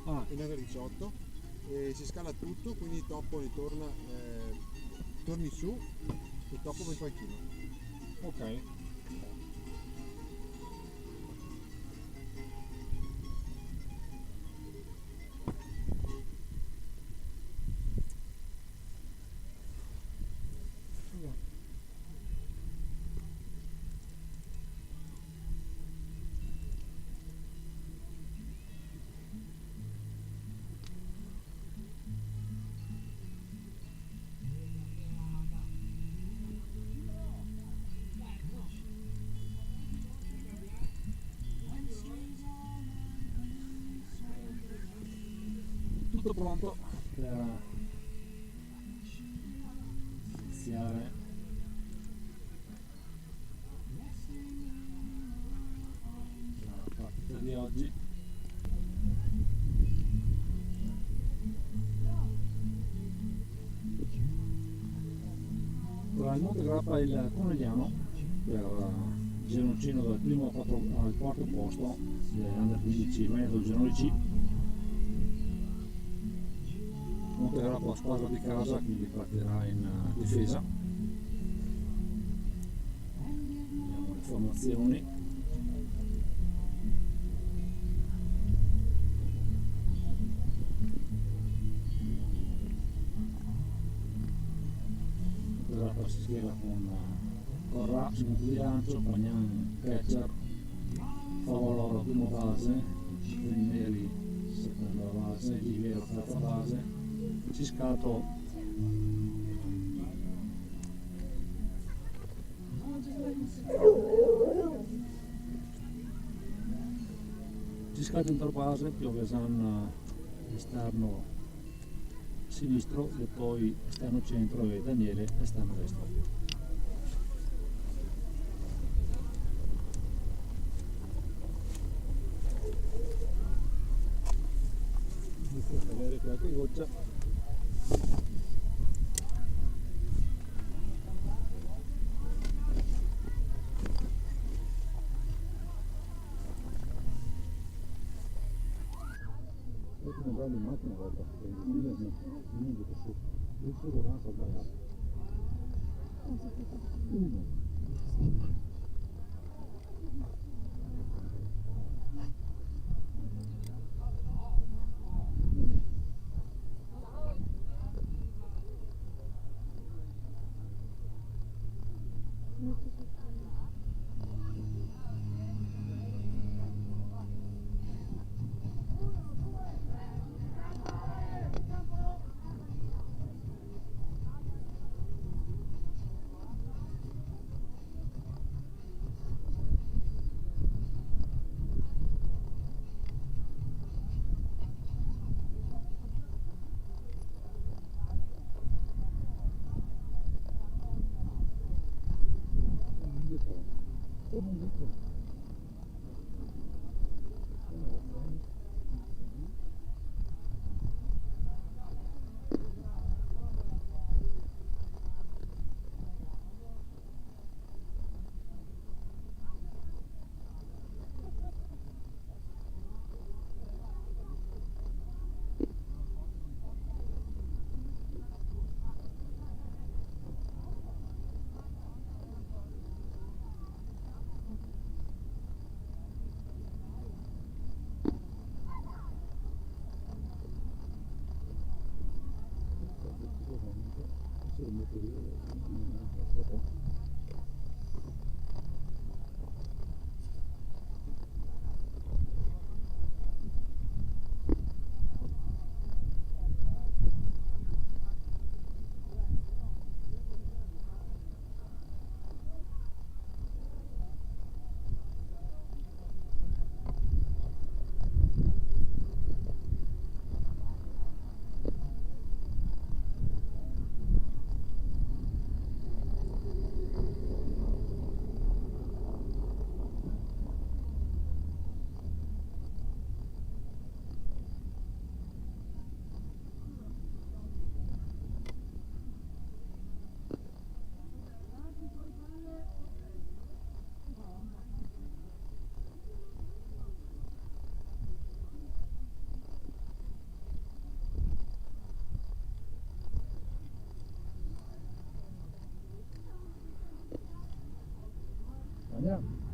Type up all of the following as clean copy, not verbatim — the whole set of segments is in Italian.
in R18 e si scala tutto, quindi il topo ritorna, torni su, il topo va in panchina. Ok. Tutto pronto per iniziare la partita di oggi. Tra il Monte Grappa e il Conegliano per Genoncino dal primo al quarto posto dell'Under 15 Veneto Girone C. Monte Grappa la squadra di casa, quindi partirà in difesa. Vediamo le formazioni. Monte Grappa si schiera con Corrà, Sinto di Lancio, Pagnan, Catcher, Favoloro prima base, Rinieri seconda base, Vivero terza base, Ciscato interbase, Piovesan esterno sinistro e poi esterno centro e Daniele esterno destro. Inizio a avere qualche goccia. Comprare in macchina guarda, non vedo su, il suo razzo sbagliato. Uno. via.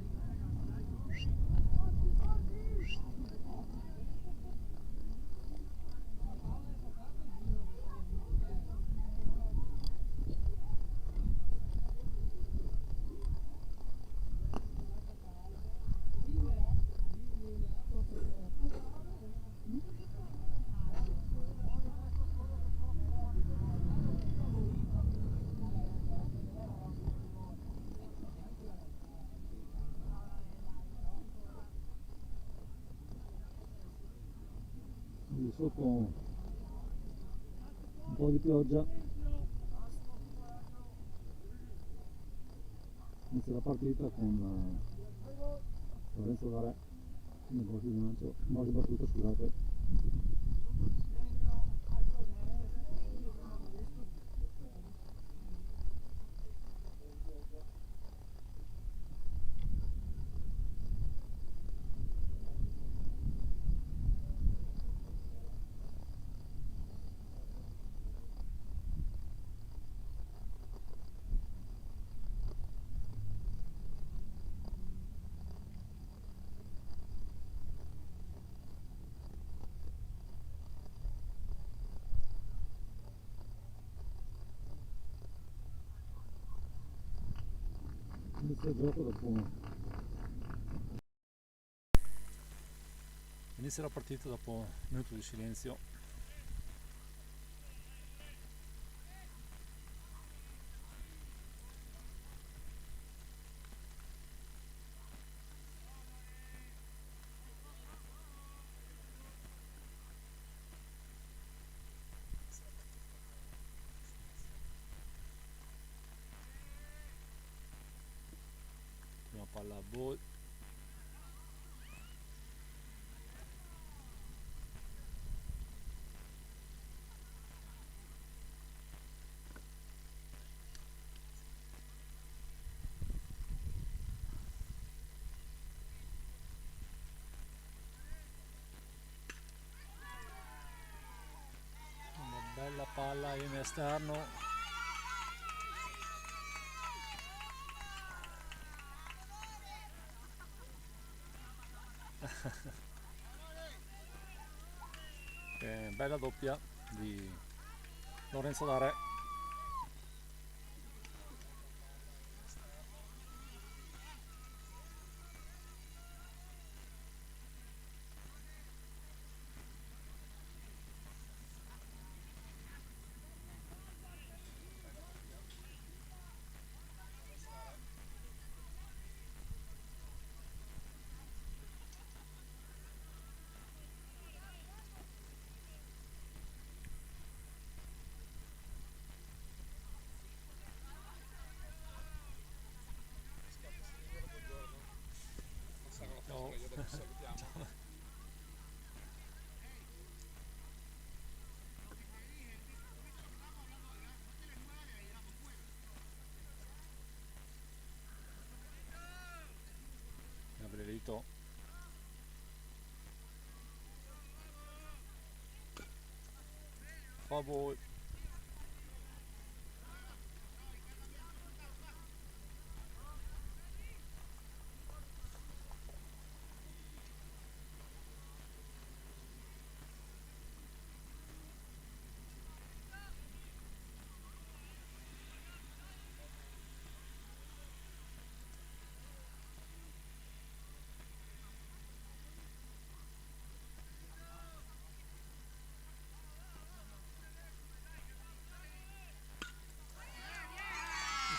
Lì sotto un po' di pioggia, inizia la partita con Lorenzo Varè nel gol di lancio, mal battuta, scusate. Inizia il gioco Inizia la partita dopo un minuto di silenzio. Prima palla a Ball. Una bella palla in esterno. Bella doppia di Lorenzo Varè. Oh. Gabrielito. Fa Ball.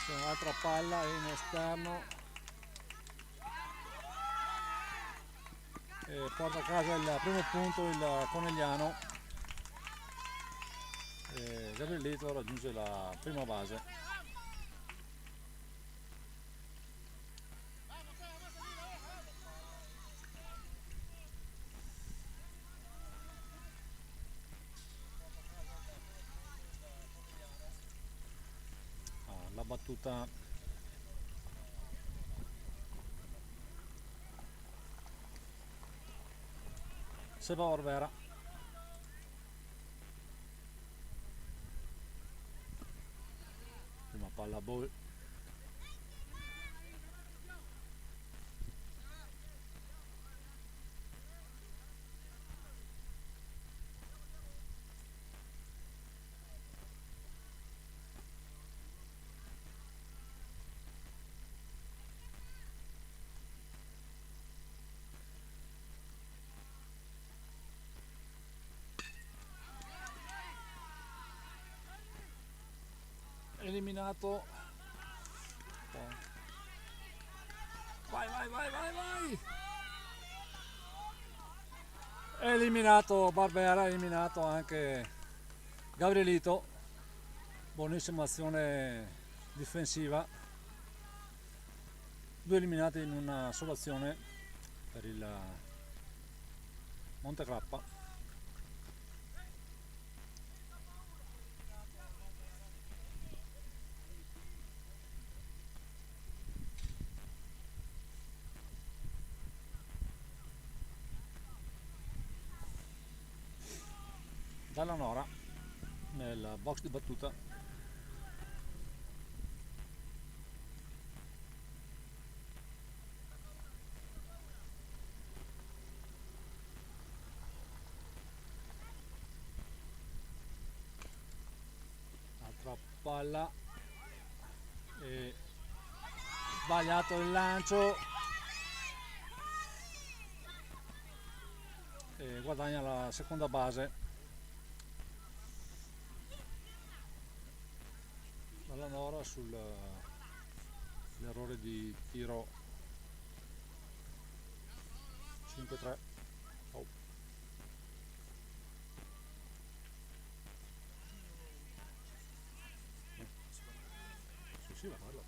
Un'altra palla in esterno e porta a casa il primo punto il Conegliano. E Gabrielito raggiunge la prima base. La battuta Seba Orvera. Prima palla a Ball. eliminato. Vai, vai, vai, vai, vai! Eliminato Barbera, eliminato anche Gabrielito. Buonissima azione difensiva. 2 eliminati in una sola azione per il Montecrappa. Dalla Nora nel box di battuta. Altra palla e sbagliato il lancio e guadagna la seconda base. Dalla Nora sull'errore di tiro 5-3. Oh. Sì, la palla.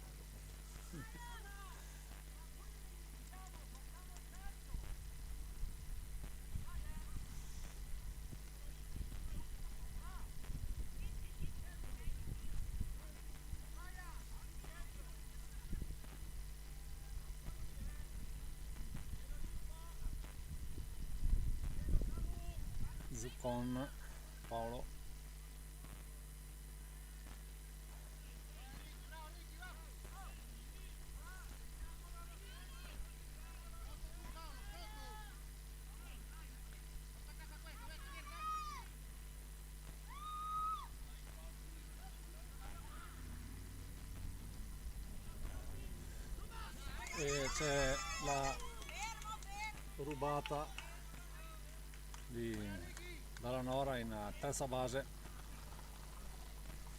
Zuccon, Paolo. E c'è la rubata dalla Nora in terza base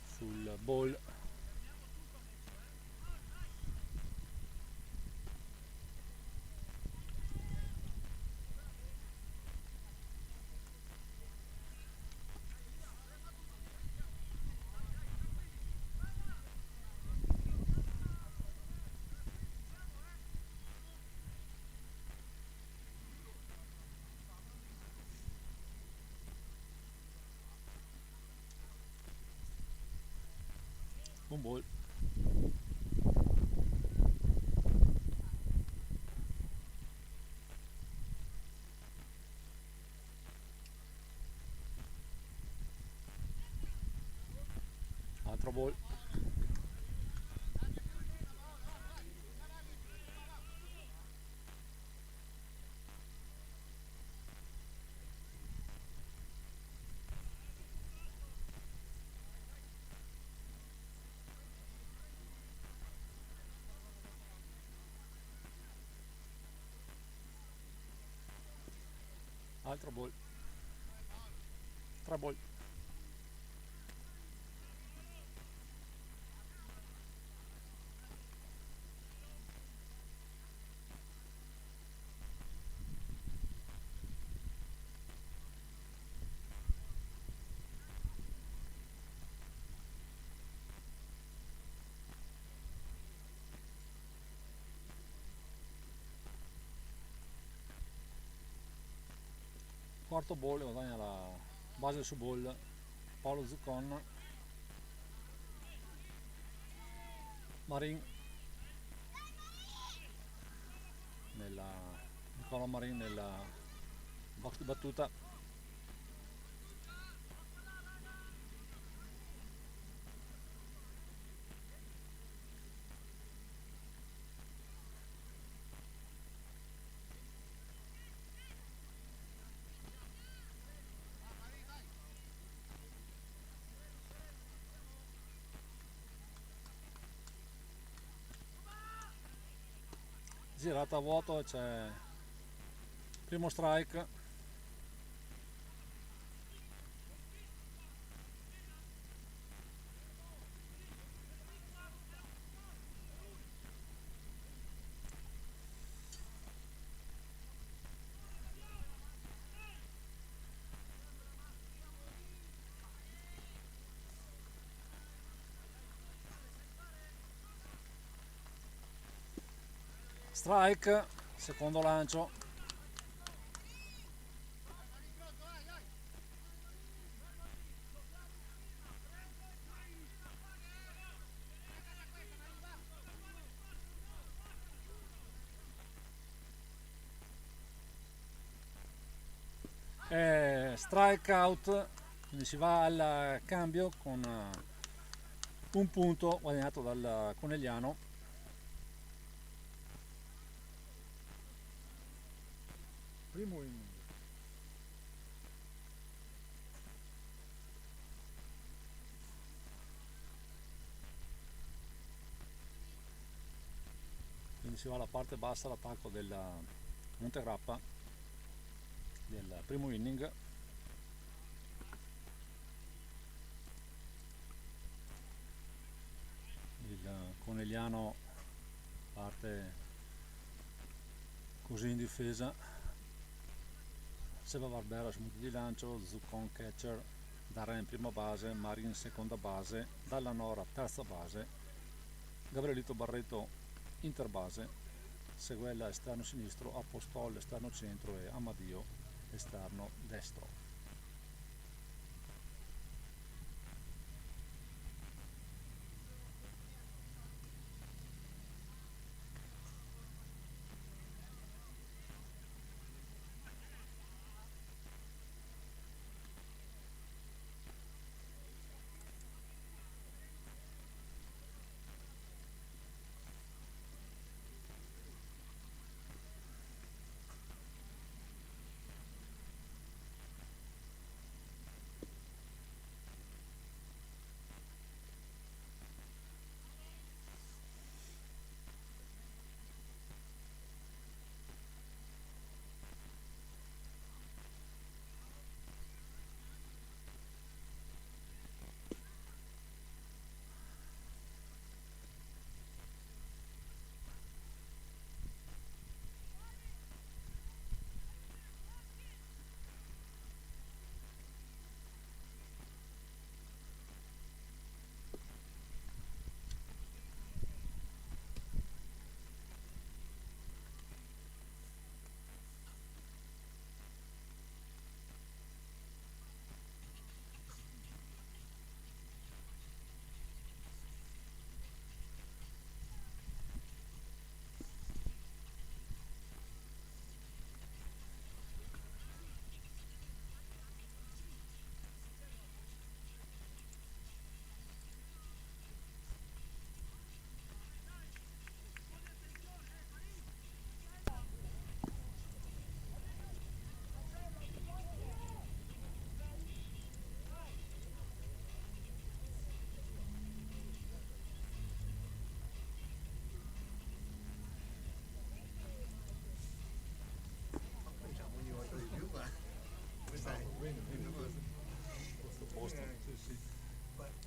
sul ball. Un ball. Altro ball. Altro ball. 3 ball. Quarto ball, guadagna la base su ball Paolo Zuccon. Marin Nicola Marin nella box di battuta. Girata a vuoto e c'è primo strike. Strike, secondo lancio. Strike out, quindi si va al cambio con un punto guadagnato dal Conegliano. Primo inning. Quindi si va alla parte bassa, l'attacco del Montegrappa del primo inning. Il Conegliano parte così in difesa, Seba Barbera sul punto di lancio, Zuccon catcher, Darren in prima base, Marin in seconda base, Dalla Nora terza base, Gabrielito Barreto interbase, Seguella esterno sinistro, Apostol esterno centro e Amadio esterno destro.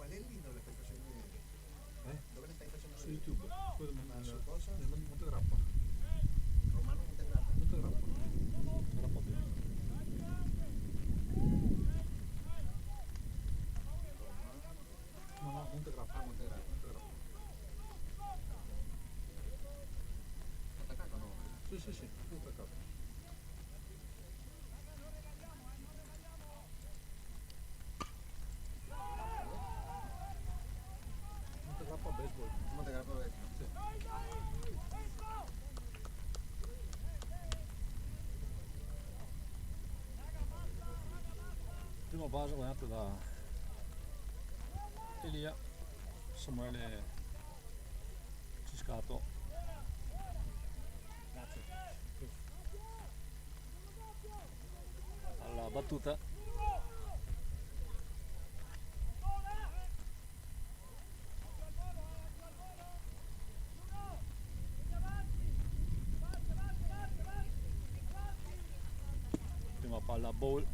Qual è il lì dove stai facendo vedere? Dove le stai facendo Su vedere? YouTube, Ma su cosa? nel Montegrappa. Romano Montegrappa. Montegrappa. Grappa bene. No, Montegrappa. Montegrappa. Attaccato no? Sì, tutto attaccato. Montegrappa baseball. Montegrappa vecchio. Sì. Prima base guadagnata da Elia, Samuele Ciscato. Grazie. Alla battuta. Prima palla ball.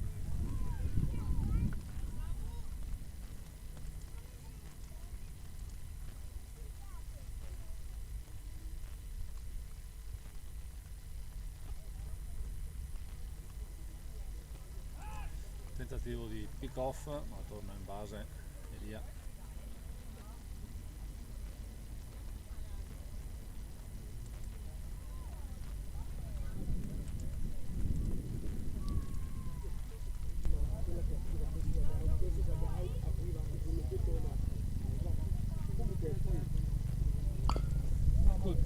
Tentativo di pick off, ma torna in base Elia.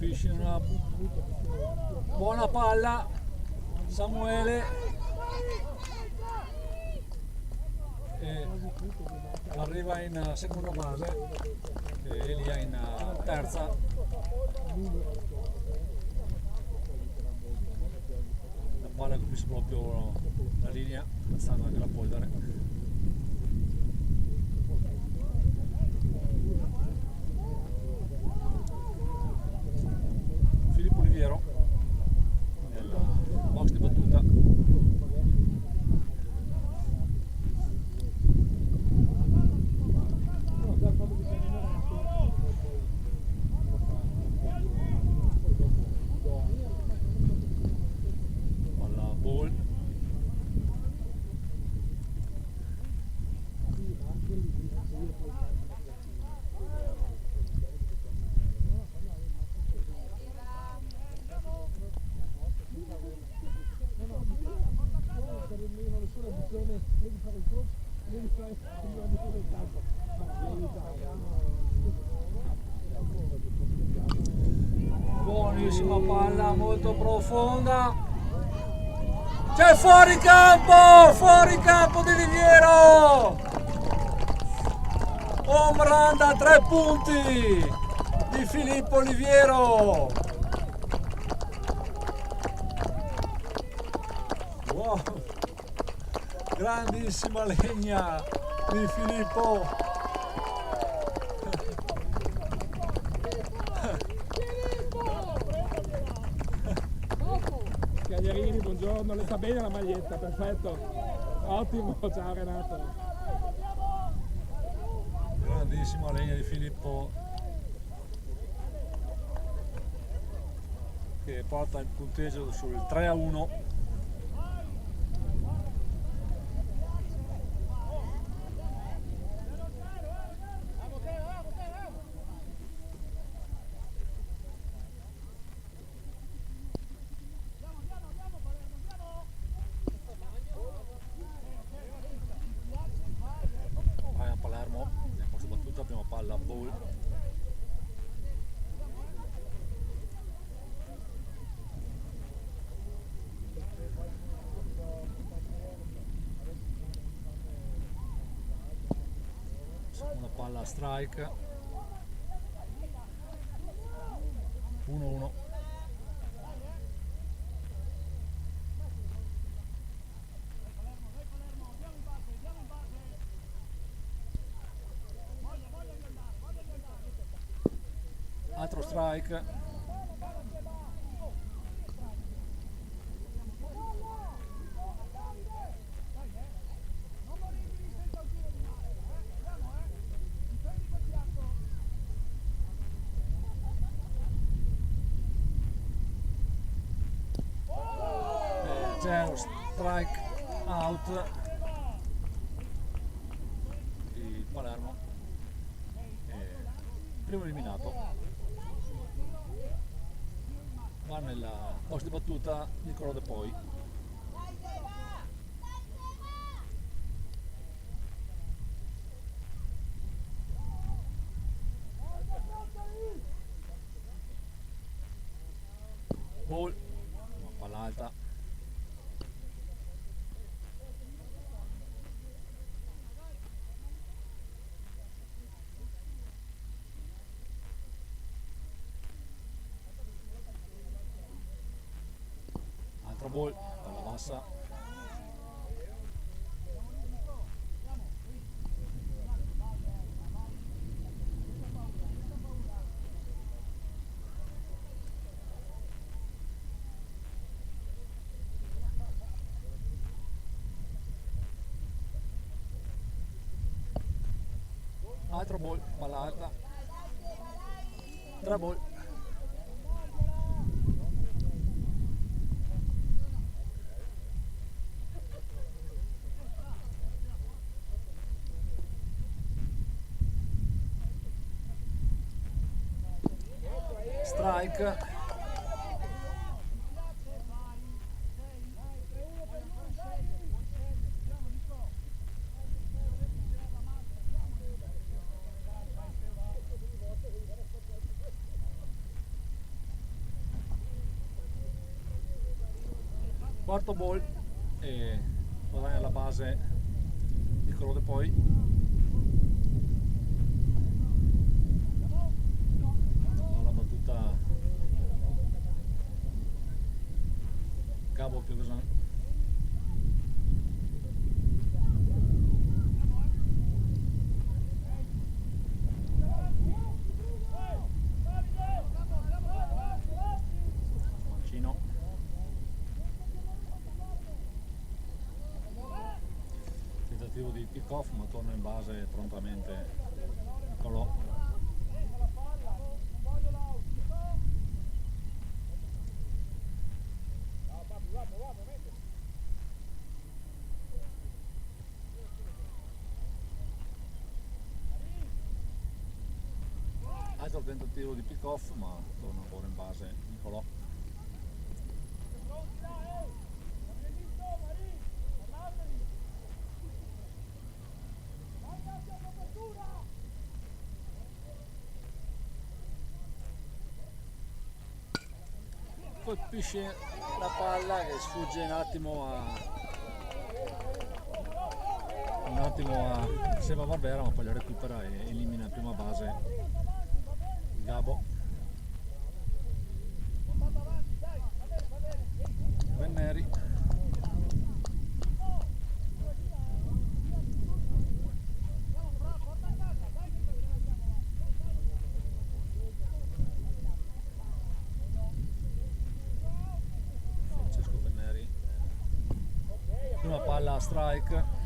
colpisce una buona palla Samuele e arriva in seconda base e Elia in terza. La palla colpisce proprio la linea, alzando anche la polvere. Filippo Oliviero nel box di battuta. Palla ball. Buonissima palla, molto profonda. C'è fuori campo di Liviero. Home run da 3 punti di Filippo Oliviero. Wow, grandissima legna di Filippo. Cagliarini, buongiorno, le sta bene la maglietta, perfetto, ottimo, ciao Renato. Grandissima legna di Filippo che porta il punteggio sul 3-1. Palermo nel posto battuta, prima palla ball. Seconda palla strike. 1-1. Altro strike. C'è uno strike out di Palermo. Primo eliminato. Va nella post di battuta Nicolò De Poi. Ball, una palla alta. Altro ball, palla bassa. Altro ball, palla alta. 3 ball. Strike. quarto ball e guadagna la base Nicolò De Poi. La battuta Gabo Piovesan. Mancino. Tentativo di pick off ma torna in base prontamente Nicolò. Altro tentativo di pick off ma torna ancora in base Nicolò. Colpisce la palla che sfugge un attimo a Seba Barbera, ma poi la recupera e elimina in prima base Gabo. Venneri. Francesco Venneri. Prima palla a strike.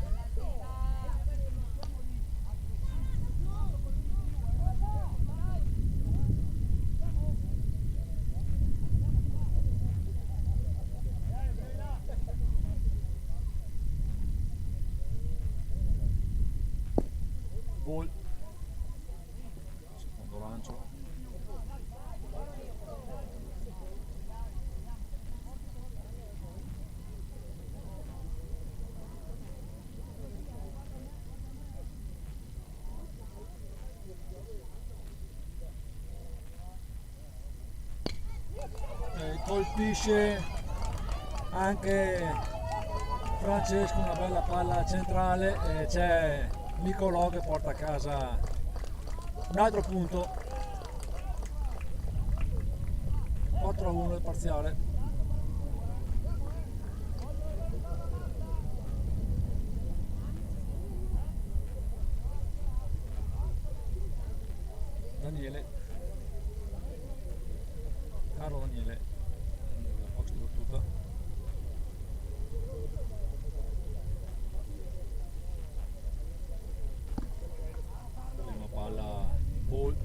Ball. Secondo lancio. Colpisce anche Francesco una bella palla centrale e c'è Nicolò che porta a casa un altro punto. 4-1 il parziale. Daniele, Carlo Daniele, box di battuta. Prima palla ball.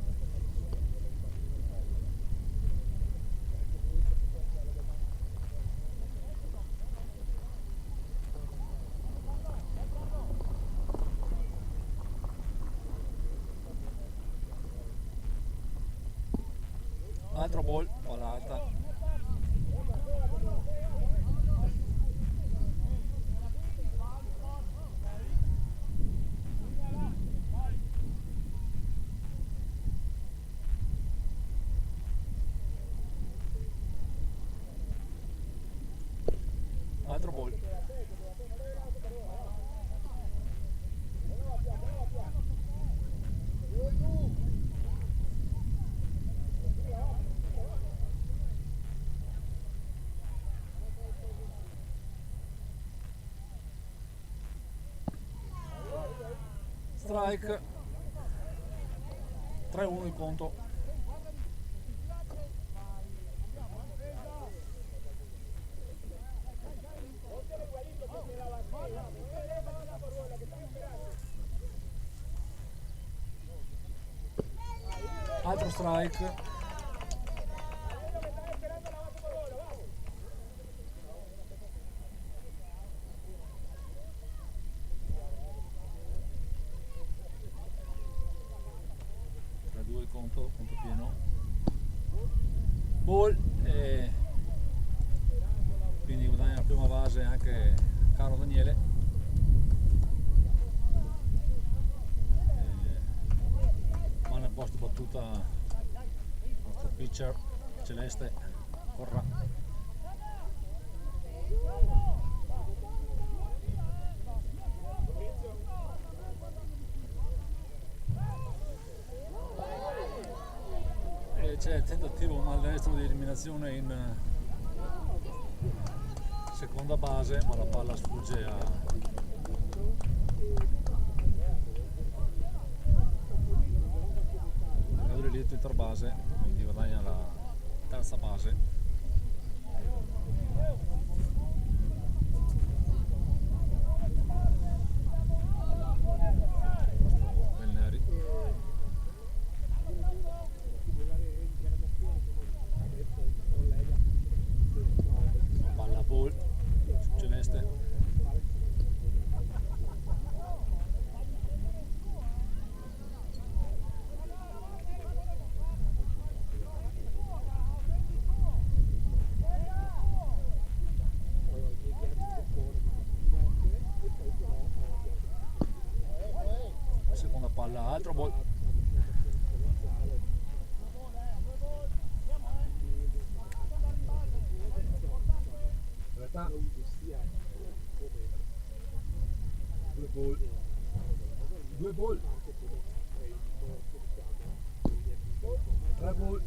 Altro ball, palla alta. Altro ball. Strike. 3-1 il conto. Altro strike. Conto pieno. Ball e quindi guadagna la prima base anche Carlo Daniele. Ma nel posto battuta il nostro pitcher celeste Corra. C'è il tentativo maldestro di eliminazione in seconda base, ma la palla sfugge a Gabrielito interbase, quindi guadagna la terza base. Belneri. Palla a ball su Celeste. Seconda palla, altro ball. Realtà 2 ball, 2 ball, 3 ball.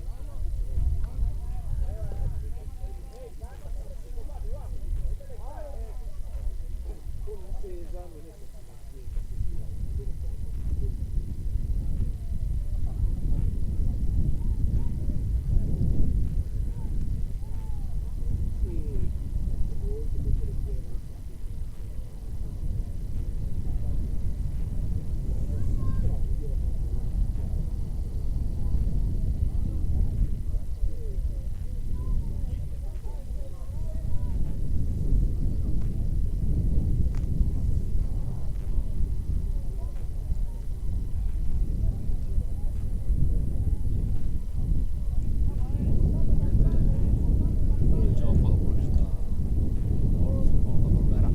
Il gioco dopo questa seconda Barbera.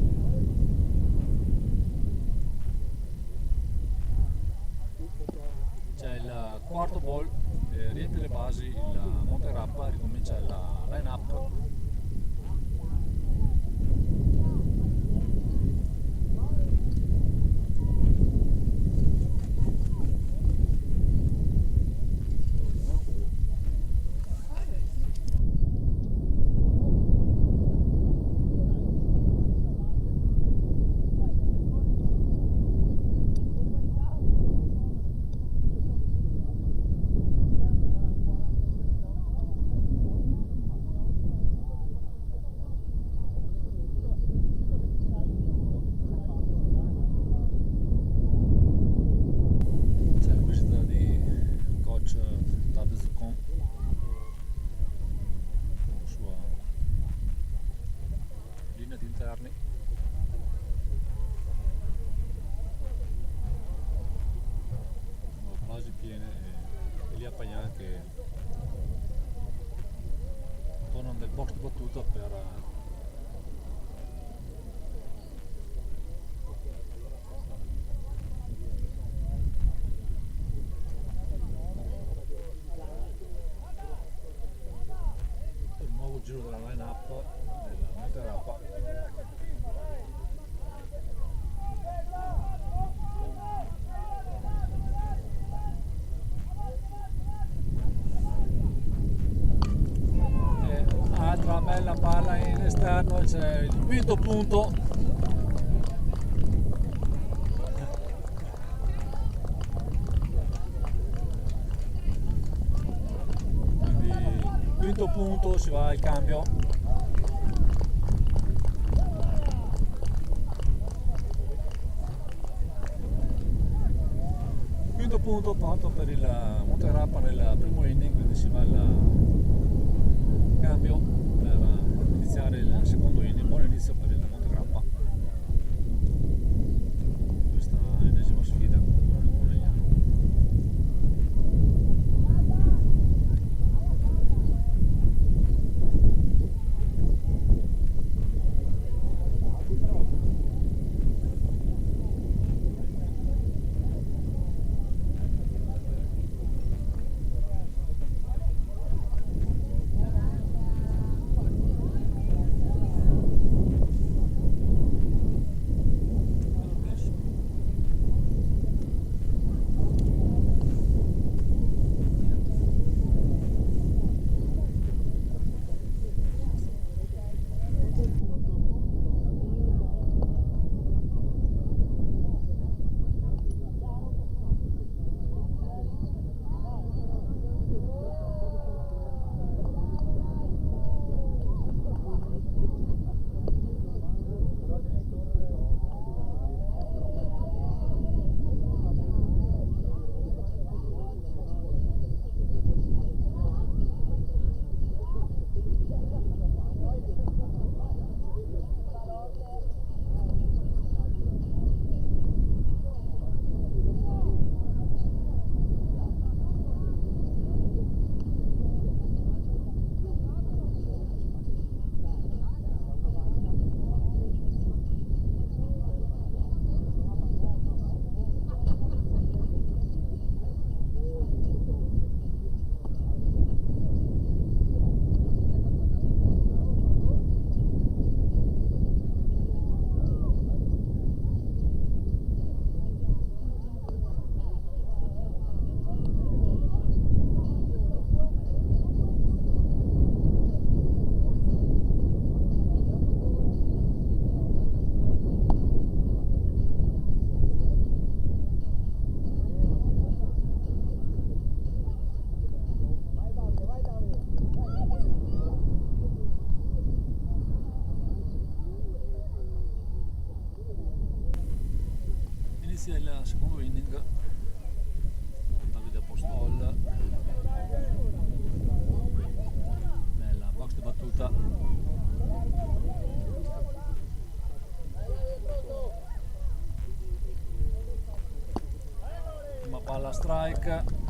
C'è il quarto ball, riempie le basi il Monterappa, ricomincia la line up. C'è la visita di coach Tade Zuccon, sua linea di interni. Sono basi piene e Elia Pagnan che tornano nel box di battuta per il nuovo giro della line up del Monterappa. E altra bella palla in esterno, c'è il quinto punto. Quindi quinto punto, si va al cambio. Quinto punto fatto per il Monterappa nel primo inning, quindi si va al cambio per iniziare il secondo inning. Buon inizio per il Monterappa. Questa ennesima sfida con il Conegliano. inizia il secondo inning. Davide Apostol nella box di battuta. Prima palla strike.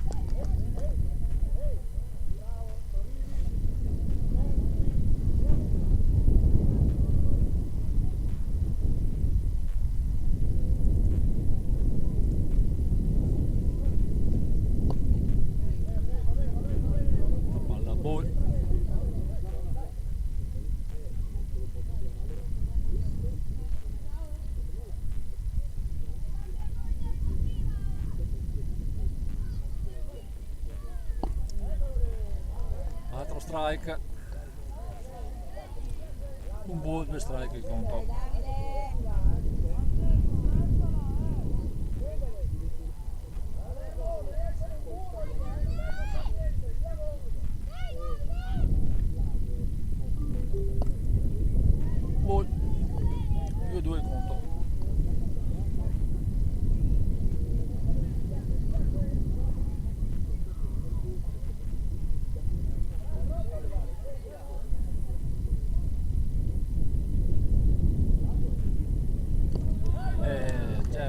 Altro strike, un ball, 2 strike il conto. Ball, 2-2 il conto.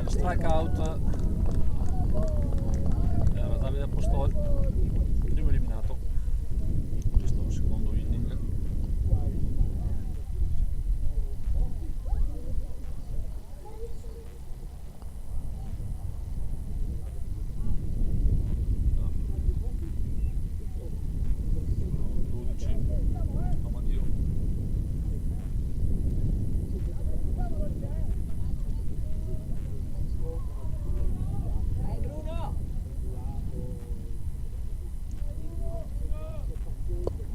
Strikeout era Davide Apostol, primo eliminato questo secondo inning.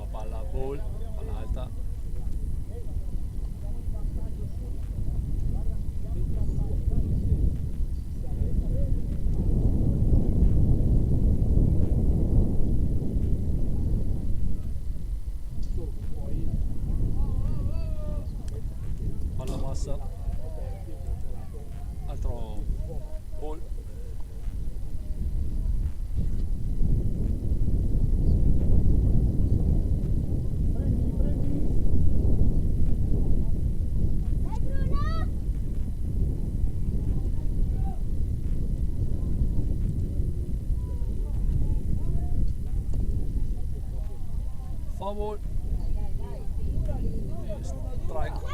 Palla alta. Palla bassa. Altro ball. Foul, strike.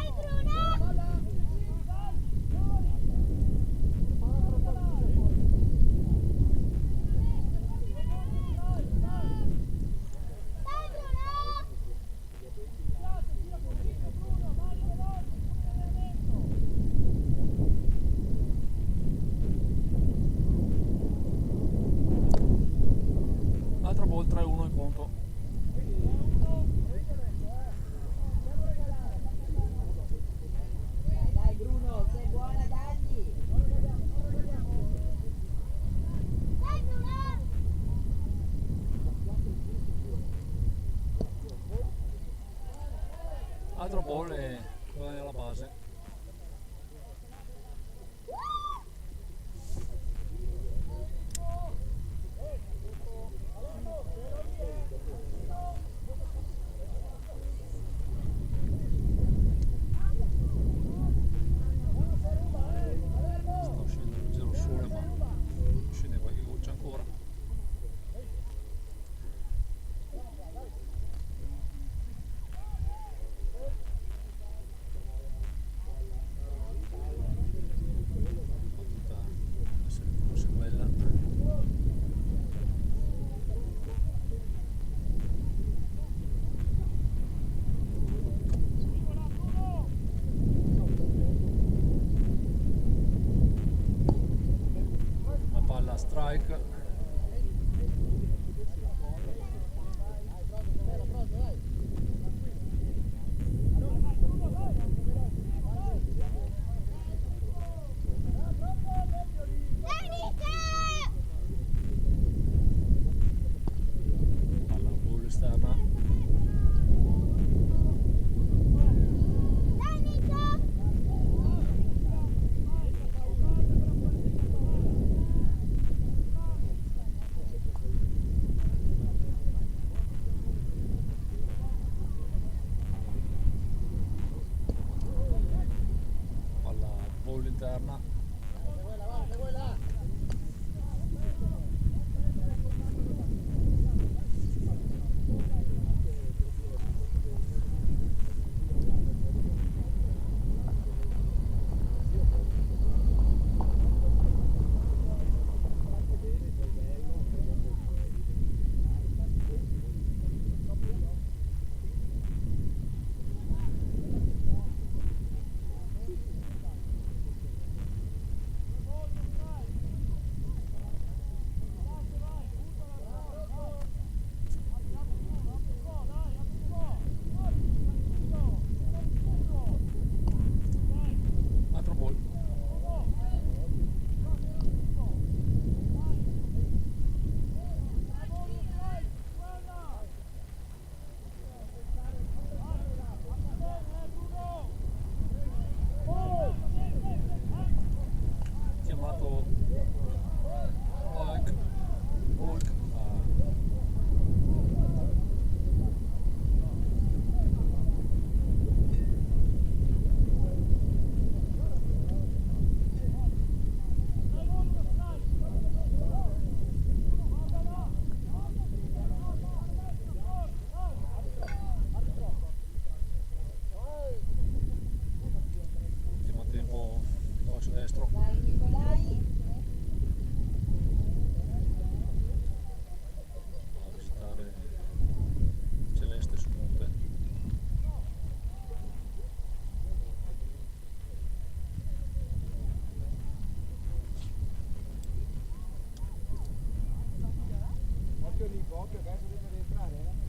Altro ball, 3-1 in conto. Altro ball e guadagna alla base. Sta uscendo leggero sole, ma scende qualche goccia ancora. Strike. Palla ball esterna. torna. Altro gol. Chiamato Hulk. Hulk. Ultimo tempo calcio destro. Dai Nicolai. A visitare Celeste su Monte. Occhio lì, occhio, adesso deve rientrare, eh?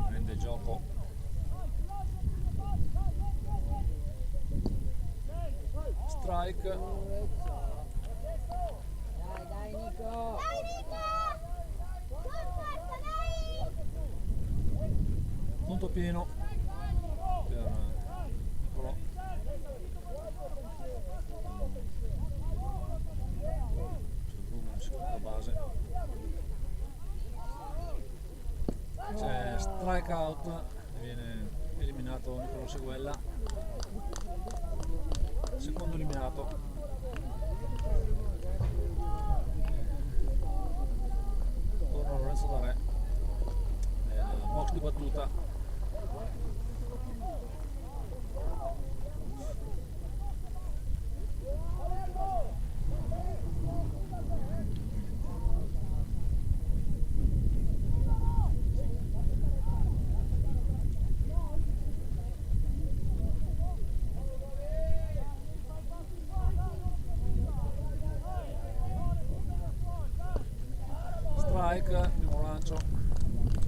Prende gioco. Strike. Dai, dai Nico. Punto pieno per Niccolò. C'è Bruno in seconda base. C'è strike out, viene eliminato Niccolò Seguella. Secondo eliminato. Torna Lorenzo D'Arè nel box di battuta. Strike, primo lancio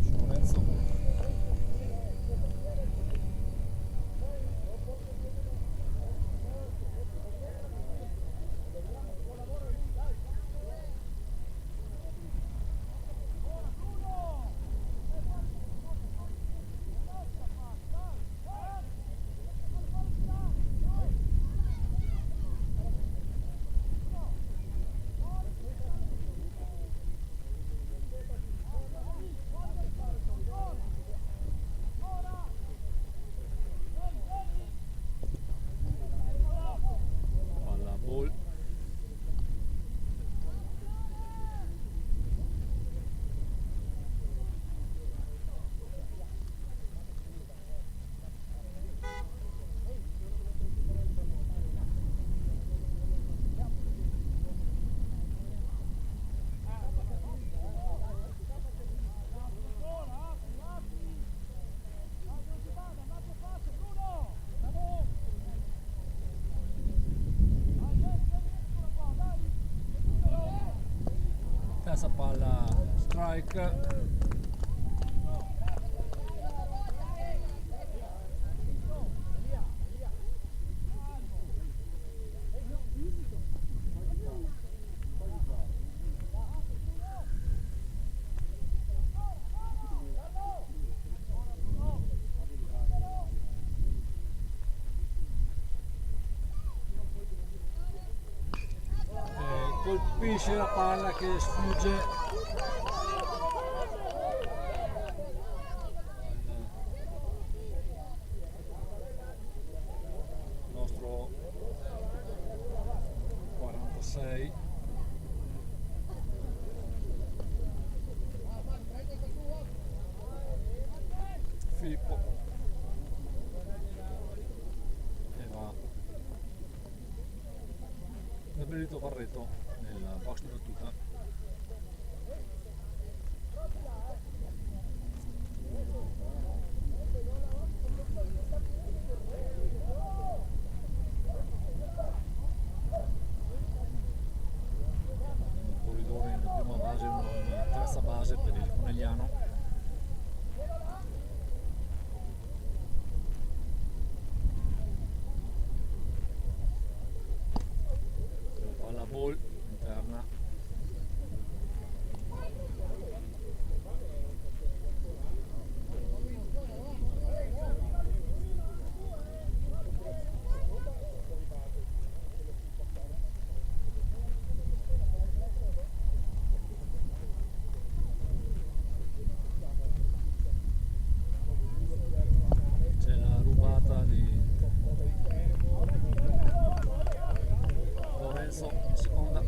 su Lorenzo. terza palla strike. Colpisce la palla che sfugge al nostro 46. Filippo e va Gabrielito Barreto nel box di battuta. Un corridore in prima base, una terza base per il Conegliano. Palla ball interna. C'è la rubata di Lorenzo in seconda.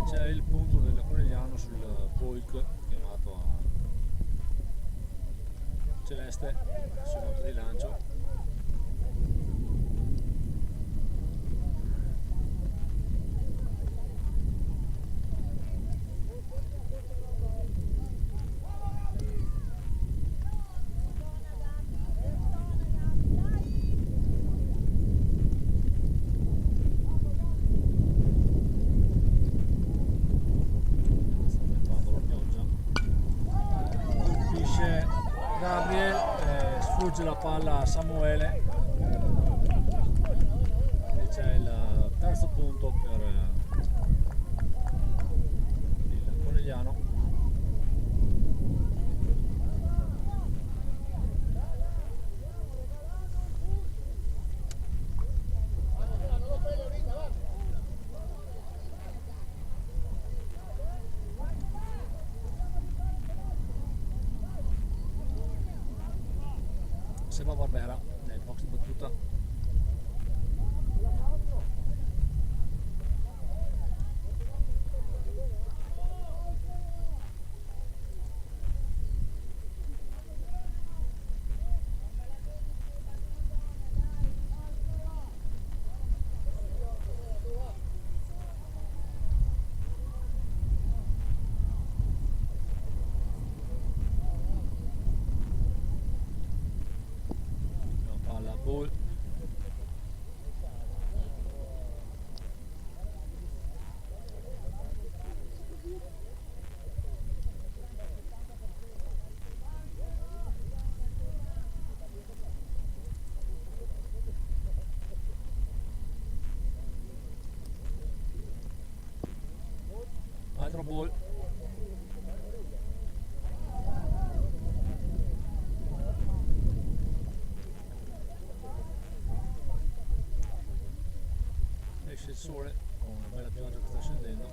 C'è il punto del Conegliano sul Poik chiamato a Celeste sul nota di lancio. Sta effettuando la pioggia. Colpisce Gabriel, sfugge la palla a Samuele e c'è il terzo punto per il Conegliano. Seba Barbera nel box di battuta. Una palla ball. Altro ball. Esce il sole con una bella pioggia che sta scendendo.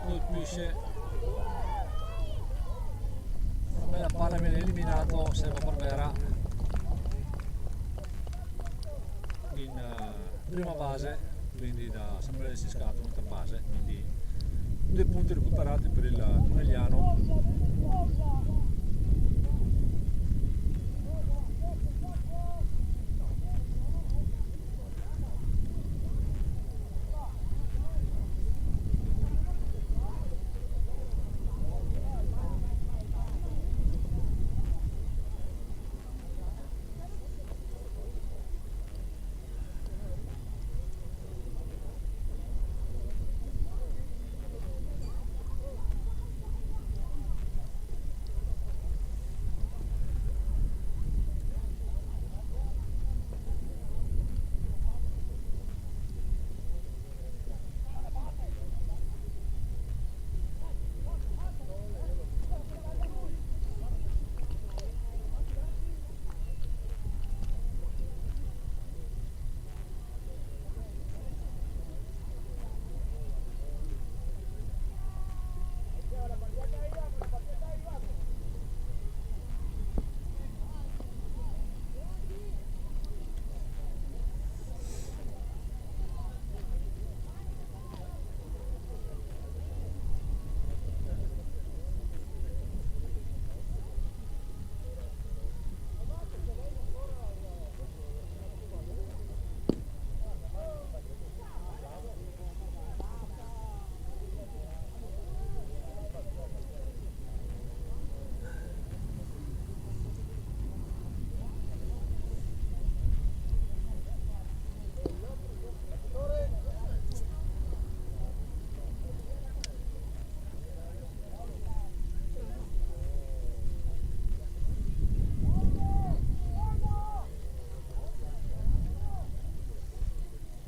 Colpisce una bella palla, viene eliminato Seba Barbera. in prima base, quindi da Samuele Ciscato in base, quindi 2 punti recuperati per il Conegliano.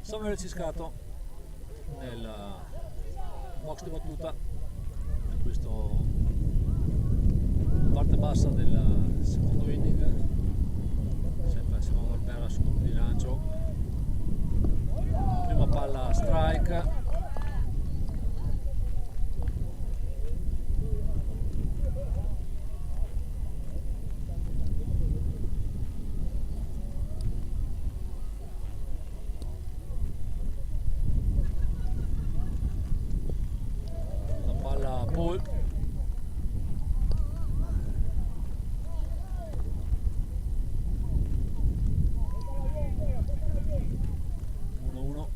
Samuele Ciscato nel box di battuta in questo parte bassa del secondo inning, sempre siamo a terra sul colpo di lancio, prima palla strike, ball, uno,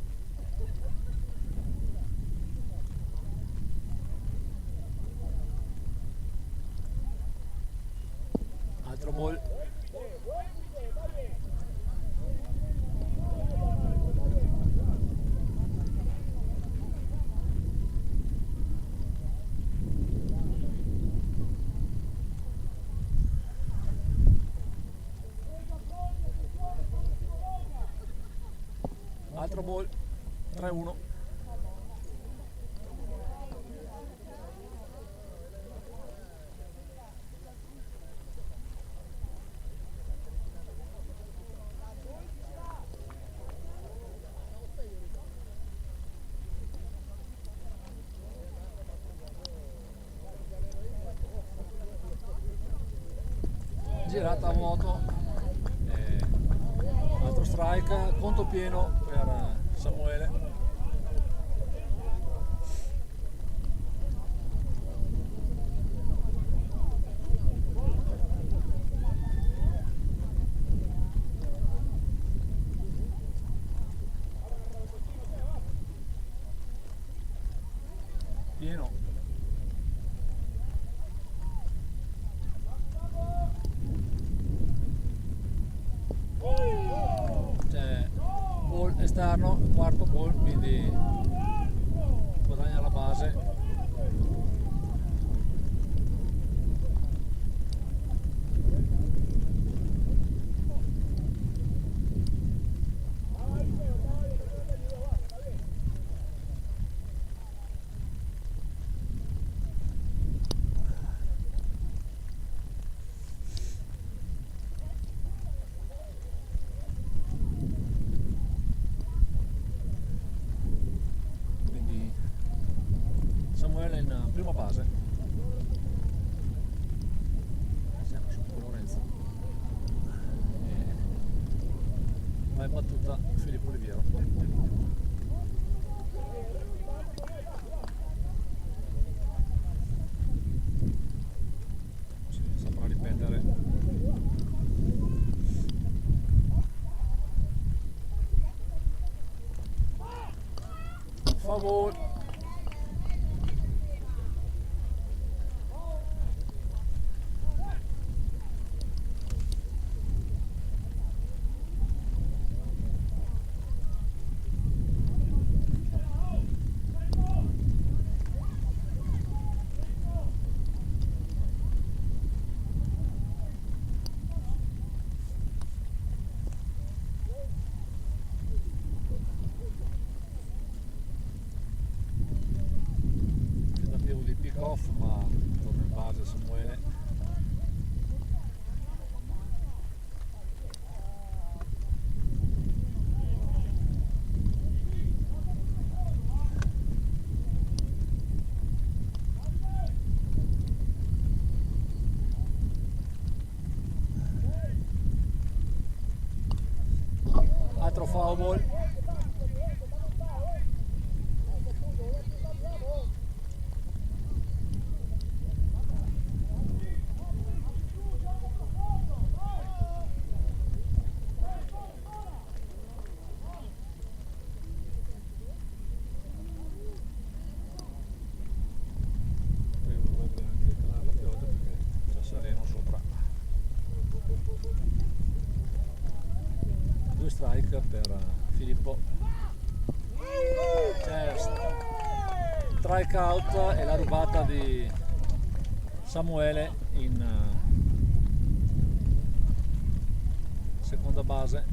altro ball, altro ball, 3-1. Girata a vuoto, altro strike, conto pieno per Samuele. Pieno. Ball esterno, quarto ball, quindi guadagna la base. Samuele in prima base, siamo su Lorenzo, vai battuta alza Filippo Oliviero. Sì, saprà ripetere. Favore. Tentativo di pick off, ma torna in base Samuele. Altro foul. Dovrebbe anche calare la pioggia perché c'è sereno sopra. 2 strike per Filippo. C'è strike out e la rubata di Samuele in seconda base.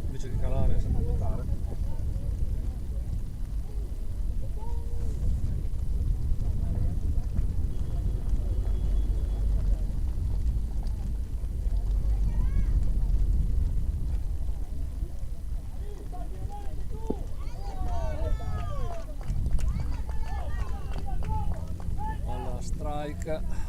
Invece di calare sembra aumentare. Palla strike.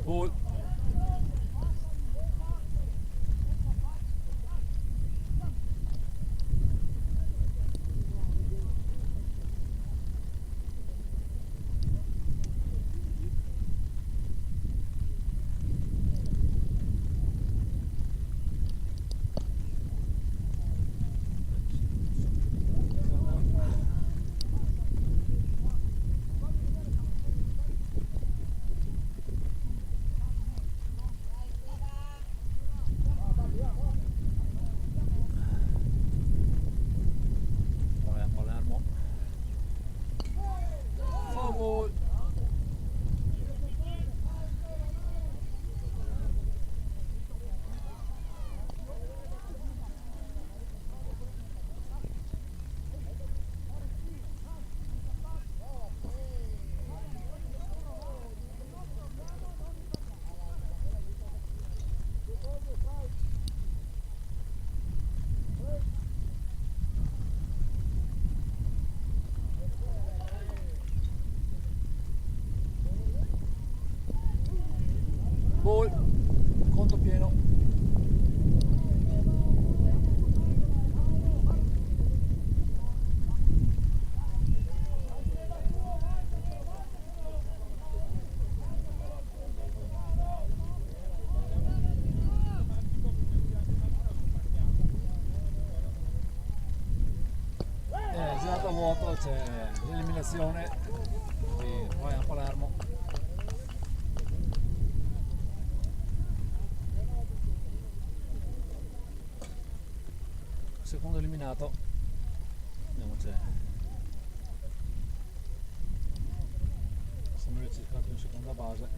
Ball. Vai a Palermo. Foul. Ball. Conto pieno. Girato a vuoto, c'è l'eliminazione di Ryan Palermo. Secondo eliminato. Vediamo, c'è Samuele cercato in seconda base.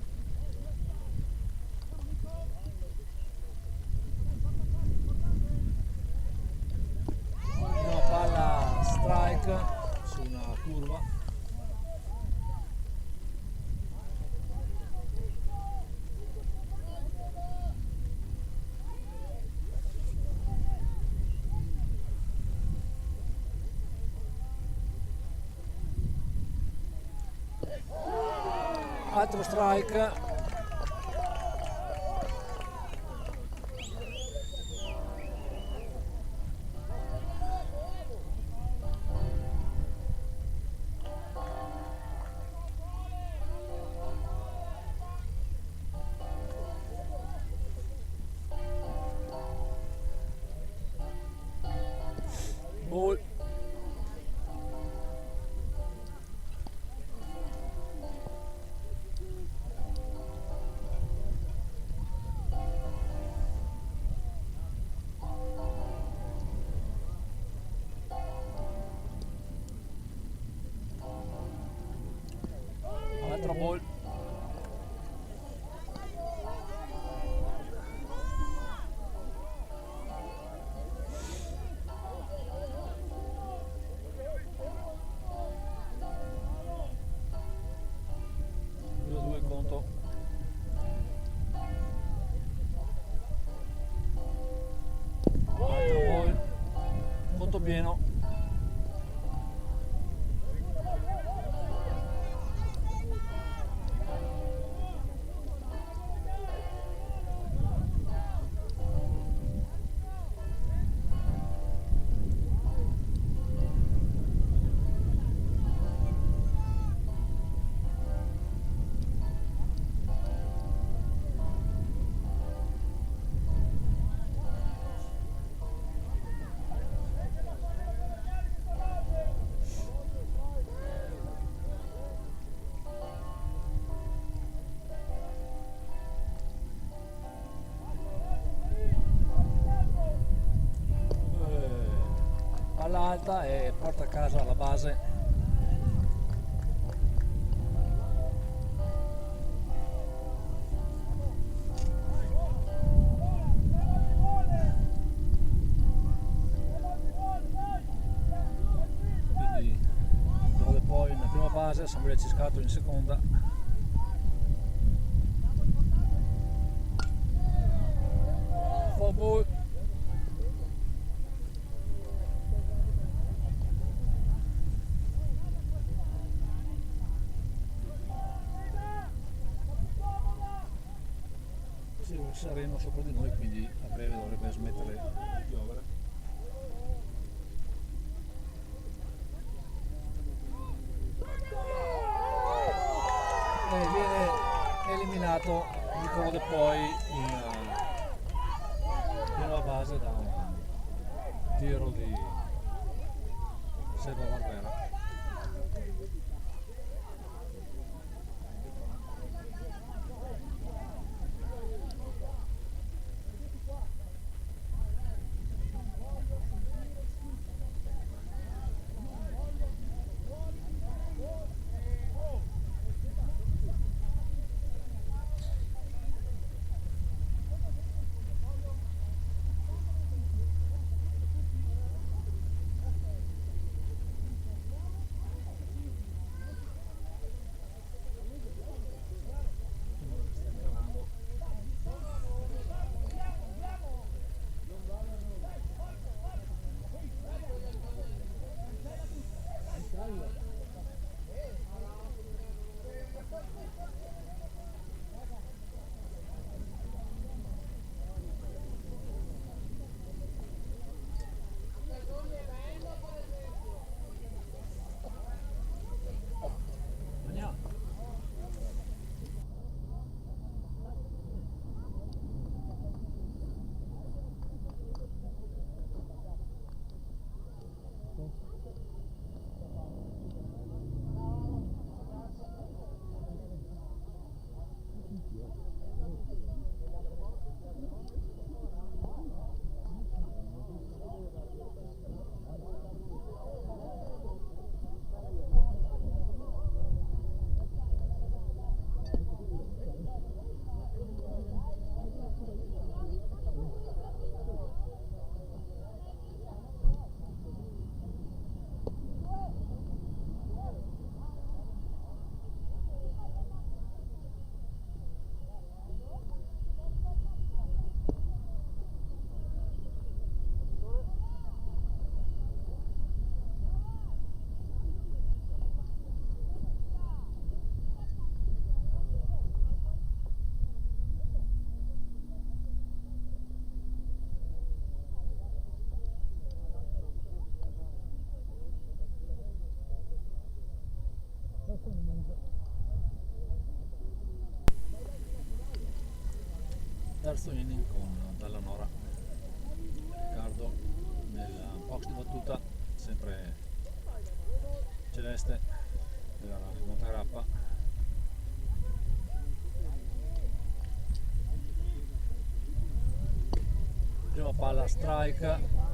Una palla strike su una curva. altro strike. Ball. Altro ball. Due conto. Altro ball. Conto pieno. Palla alta e porta a casa la base. Quindi dove poi in prima base, Samuele Ciscato in seconda. Foul ball. Sì, un sereno sopra di noi, quindi a breve dovrebbe smettere di piovere. E viene eliminato Niccolo De Poi in prima base da un tiro di Seba Barbera. Terzo inning con Dalla Nora, Riccardo nel box di battuta, sempre celeste della Montegrappa. Prima palla strike,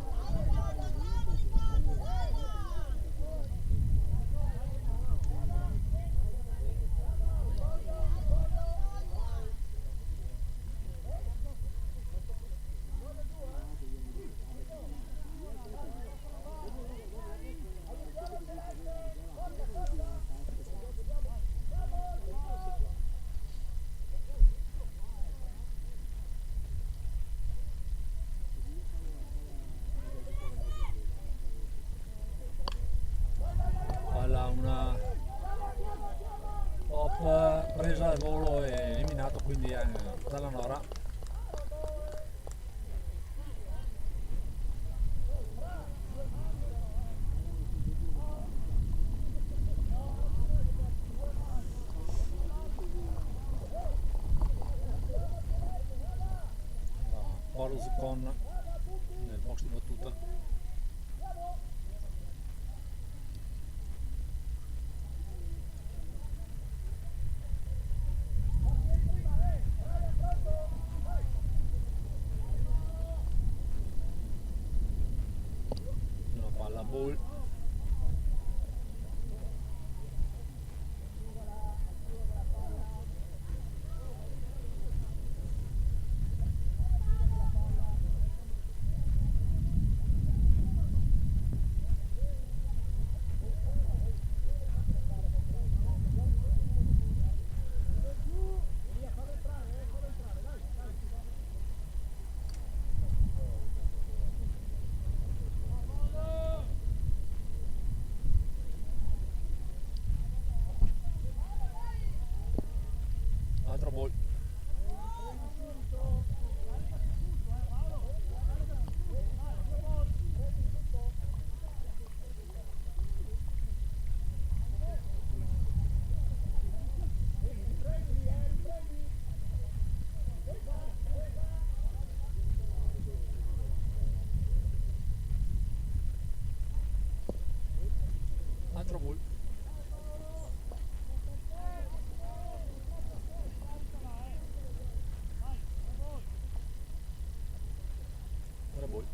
palla una pop presa al volo e eliminato, quindi Dalla Nora. Paolo Zuccon nel box di battuta. Una palla ball. Altro ball. Altro ball. Altro ball.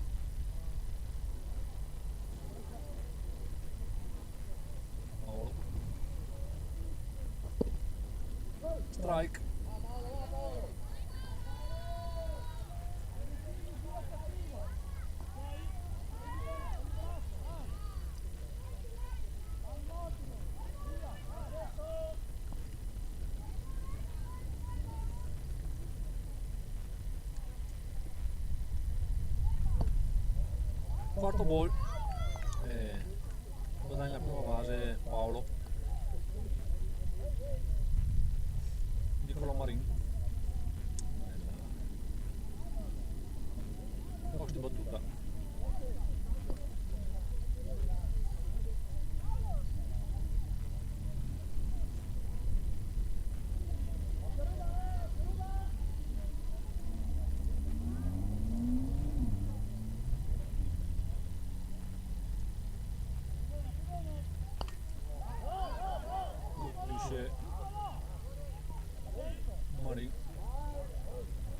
Paolo. Strike. Quarto ball. Guadagna la prima base Paolo. Nicolò Marin. Box di battuta. Finisce Marin.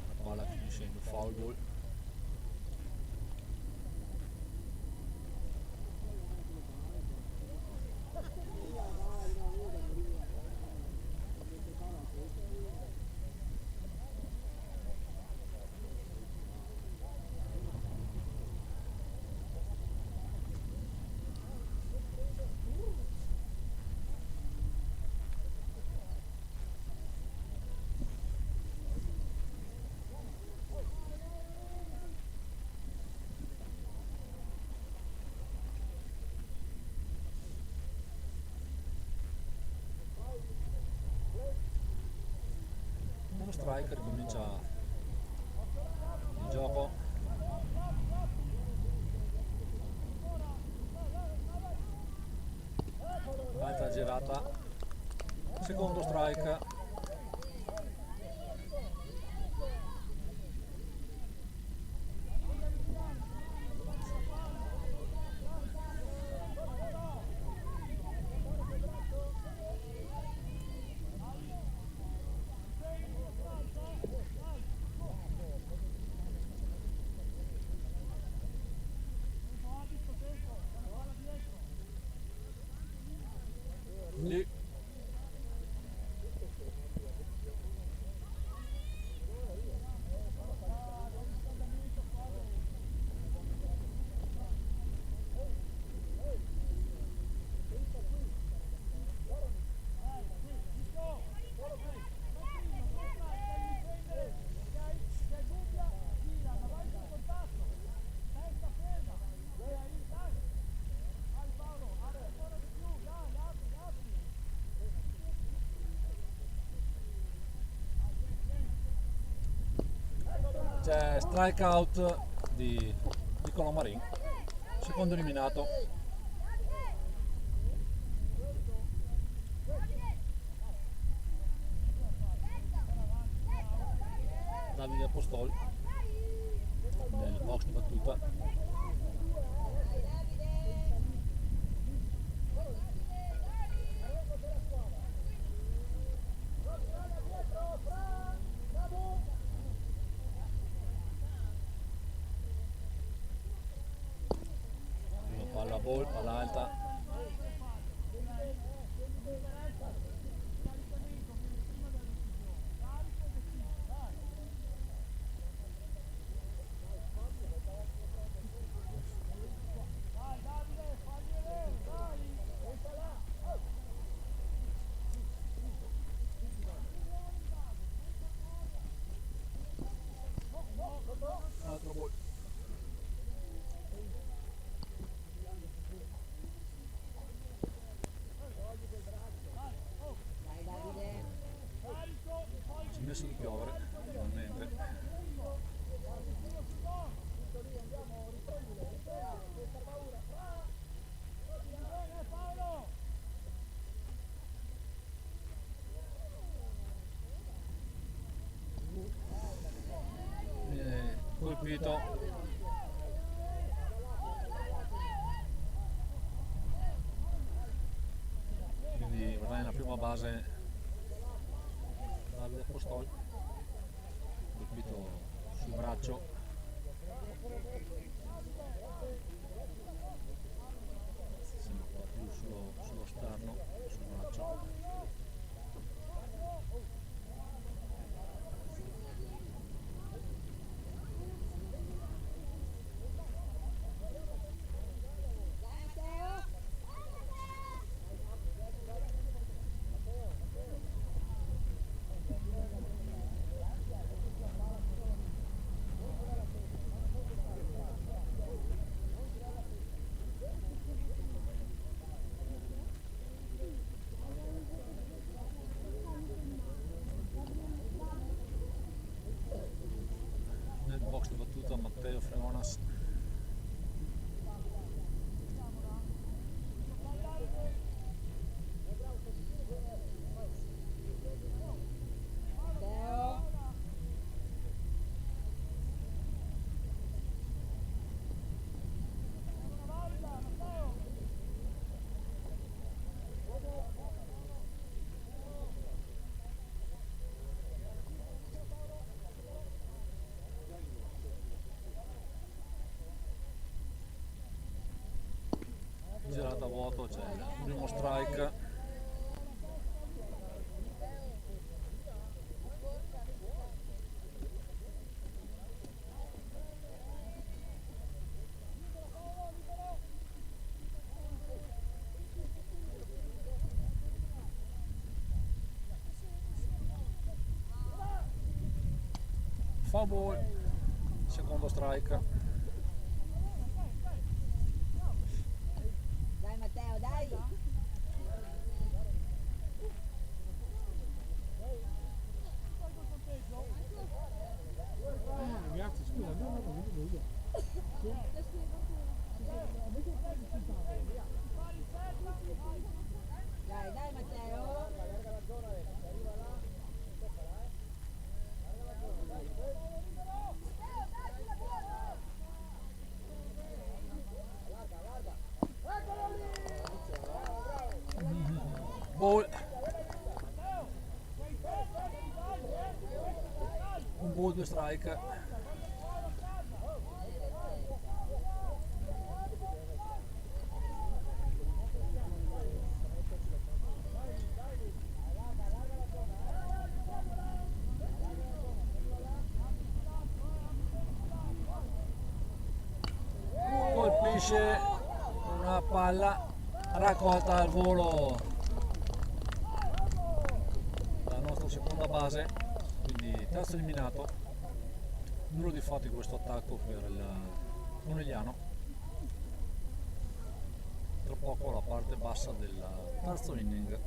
La palla finisce in foul ball. Uno striker comincia il gioco. Altra girata, secondo strike. c'è strike out di Nicolò Marin, secondo eliminato. Davide Apostoli nel box di battuta. Prima palla ball, palla alta. Altro ball. Dai Davide. Si è messo di piovere finalmente. Colpito. Quindi verrà nella prima base Davide Apostoli, colpito sul braccio. Sembra un po' più sullo sterno, sul braccio. Dai Matteo. Nel box di battuta Matteo Freonas. Matteo. Girata a vuoto, c'è il primo strike. Foul ball, secondo strike. Dai Matteo, dai. Ragazzi, scusa, andiamo a vedere io. Dai, dai Matteo. Ball. Un ball, due strike. Colpisce una palla raccolta al volo dalla nostra seconda base, quindi terzo eliminato. Nulla di fatto in questo attacco per il Conegliano. Tra poco la parte bassa del terzo inning.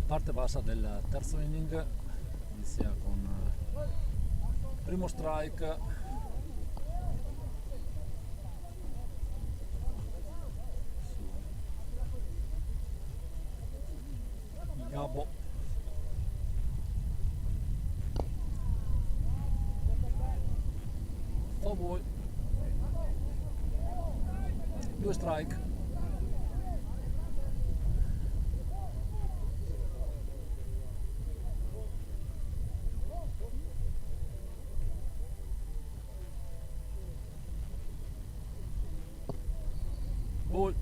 Parte bassa del terzo inning inizia con primo strike, su Gabbo, Fowboy, due strike. Ball.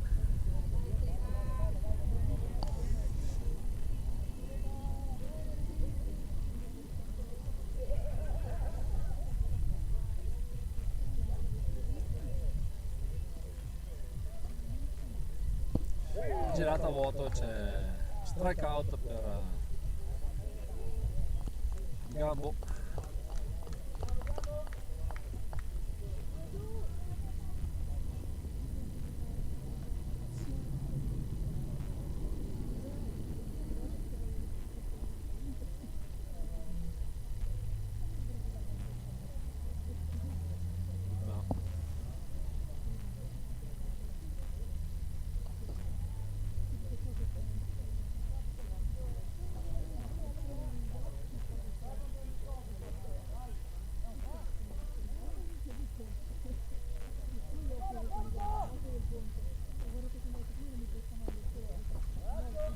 Girata a vuoto, c'è strike out per Gabbo.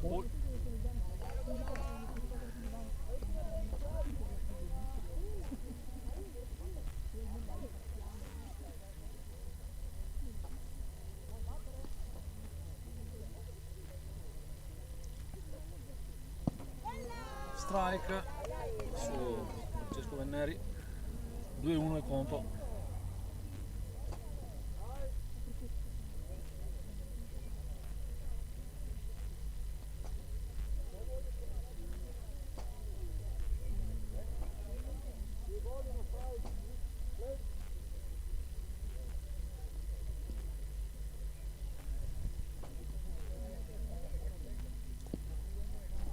Ball. Strike su Francesco Venneri, 2-1 il conto.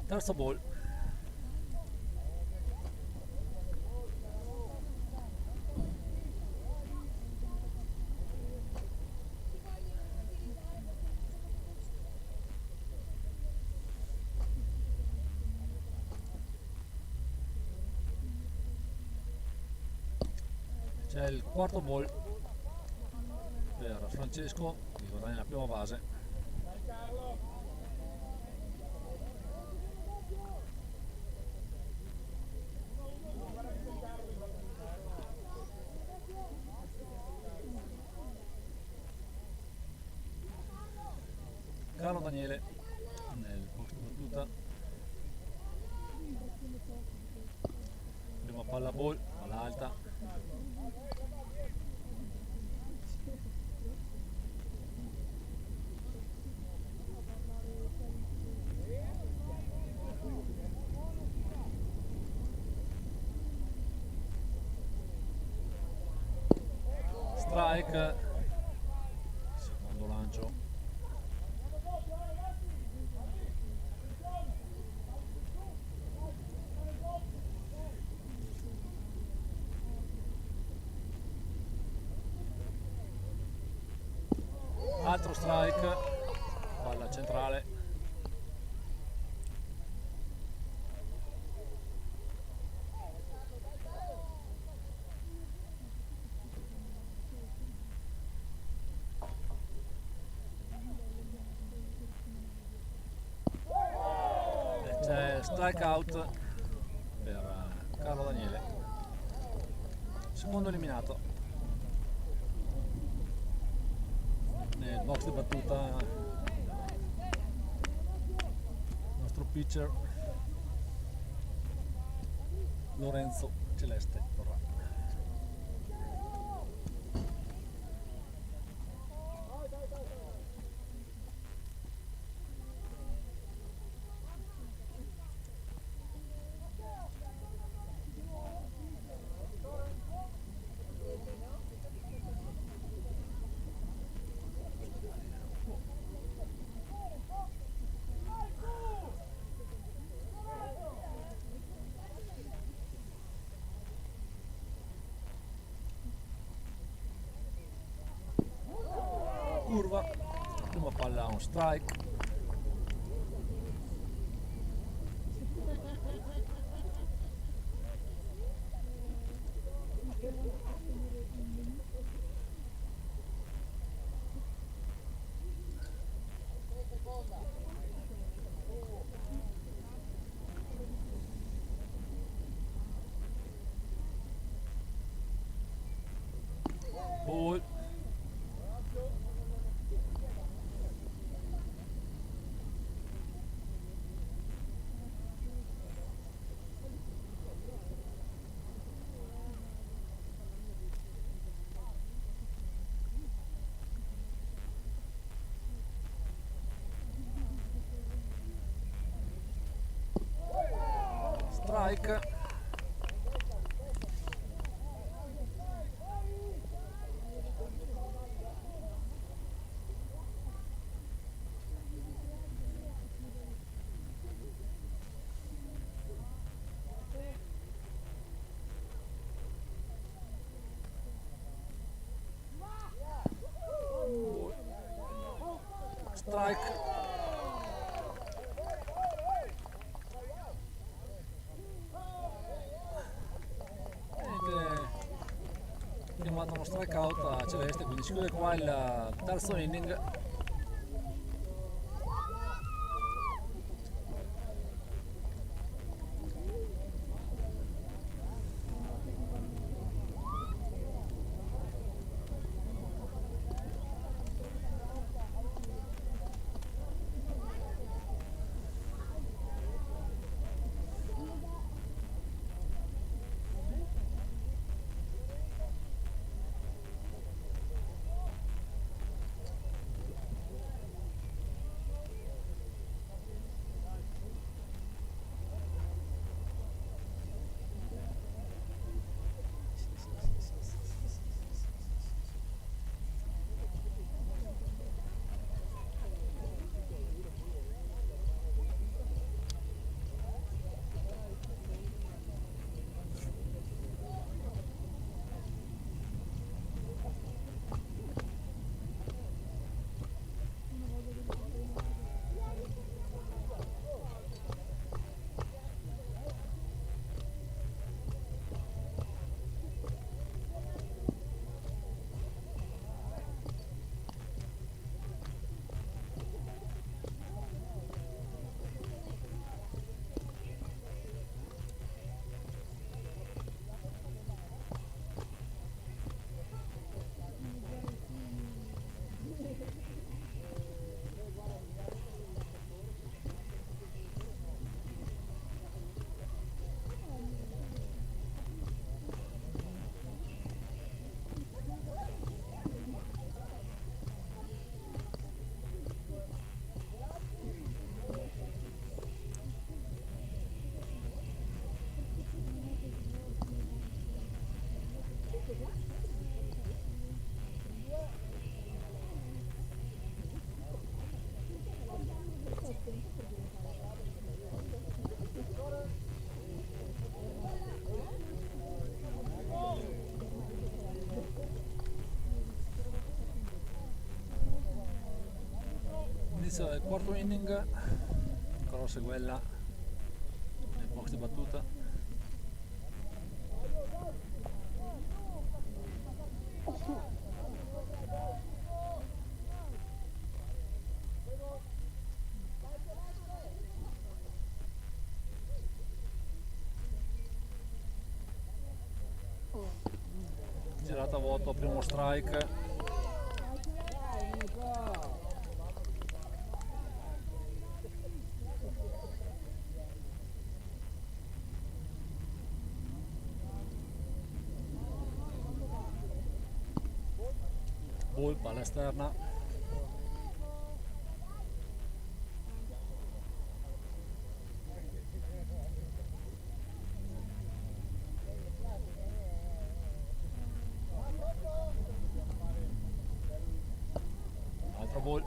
Terzo ball. C'è il quarto ball per Francesco che guadagna la prima base. Carlo Daniele nel posto battuta, prima palla ball, palla alta, strike, secondo lancio. altro strike, palla centrale. E c'è strike out per Carlo Daniele, secondo eliminato nel box di battuta. Il nostro pitcher Lorenzo Celeste Corrà. Curva, prima palla un strike. Ball. Strike. Strike. Chiamato uno strikeout a Celeste, quindi si chiude qua il terzo inning. Inizio del quarto inning, cross e quella nel box di battuta. Girata a vuoto, primo strike. Dai, Nico. Ball, palla esterna. Altro ball.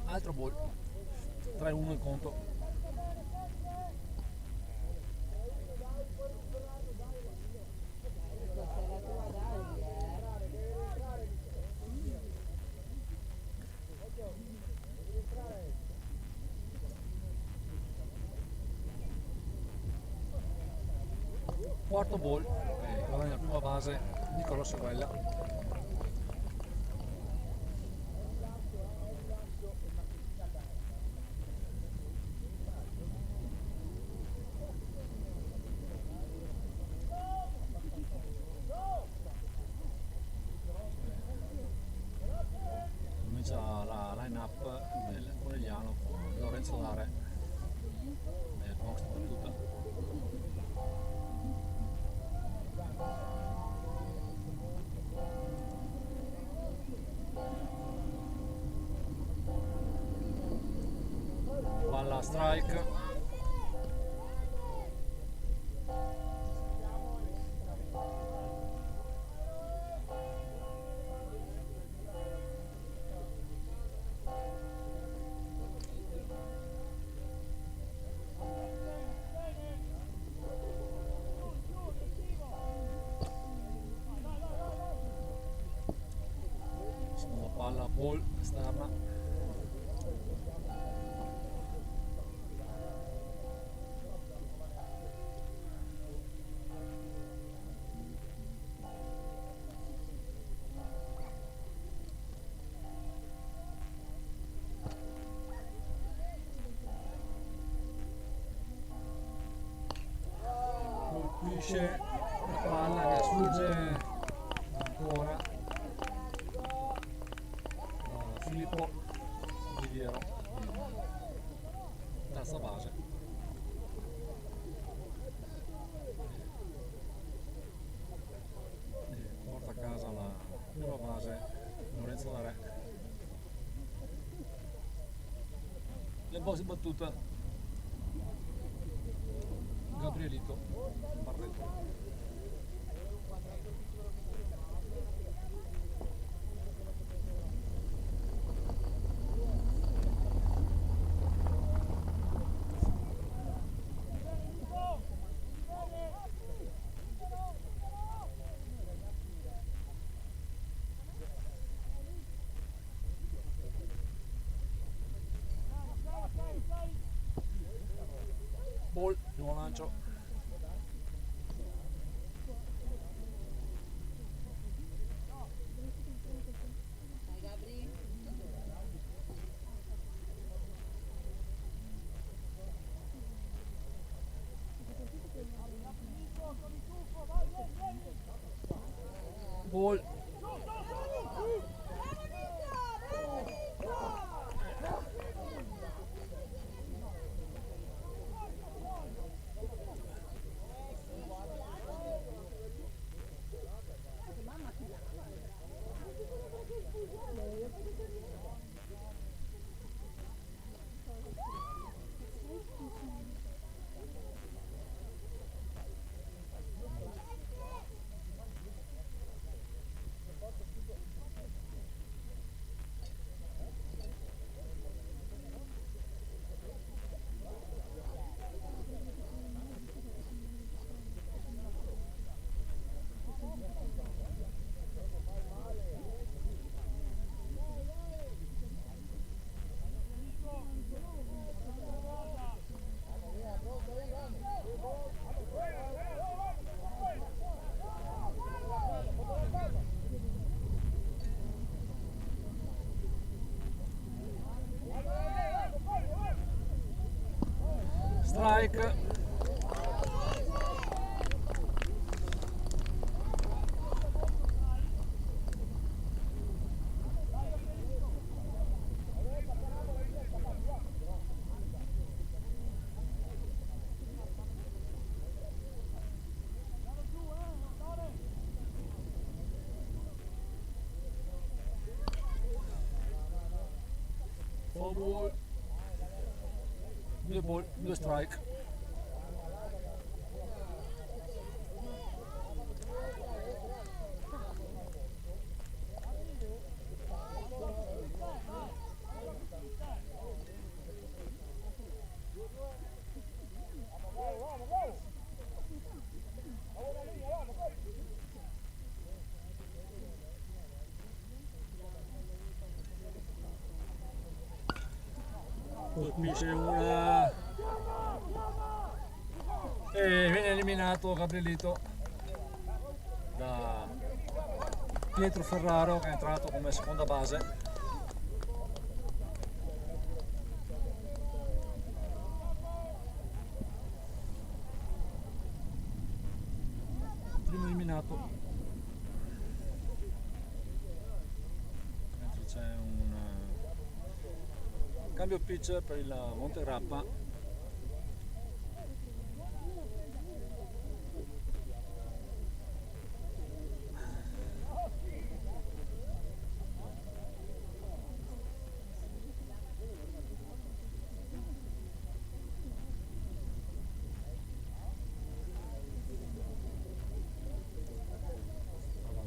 Altro ball. 3-1 il conto. Questa è la tua, dai, Quarto ball. Guadagna la prima base Nicolò Seguella. Comincia la line-up del Conegliano con Lorenzo Dare nel box di battuta. Palla strike. Seconda palla, ball esterna. Colpisce la palla che sfugge ancora da Filippo Riviero, terza base. E porta a casa la prima base Lorenzo Dare. Le box di battuta Gabrielito Barreto. Ball, primo lancio. Dai, Gabri. Ball. strike. Four ball, due strike. Colpisce una e viene eliminato Gabrielito da Pietro Ferraro, che è entrato come seconda base. Primo eliminato. Mentre c'è un cambio pitcher per il Montegrappa.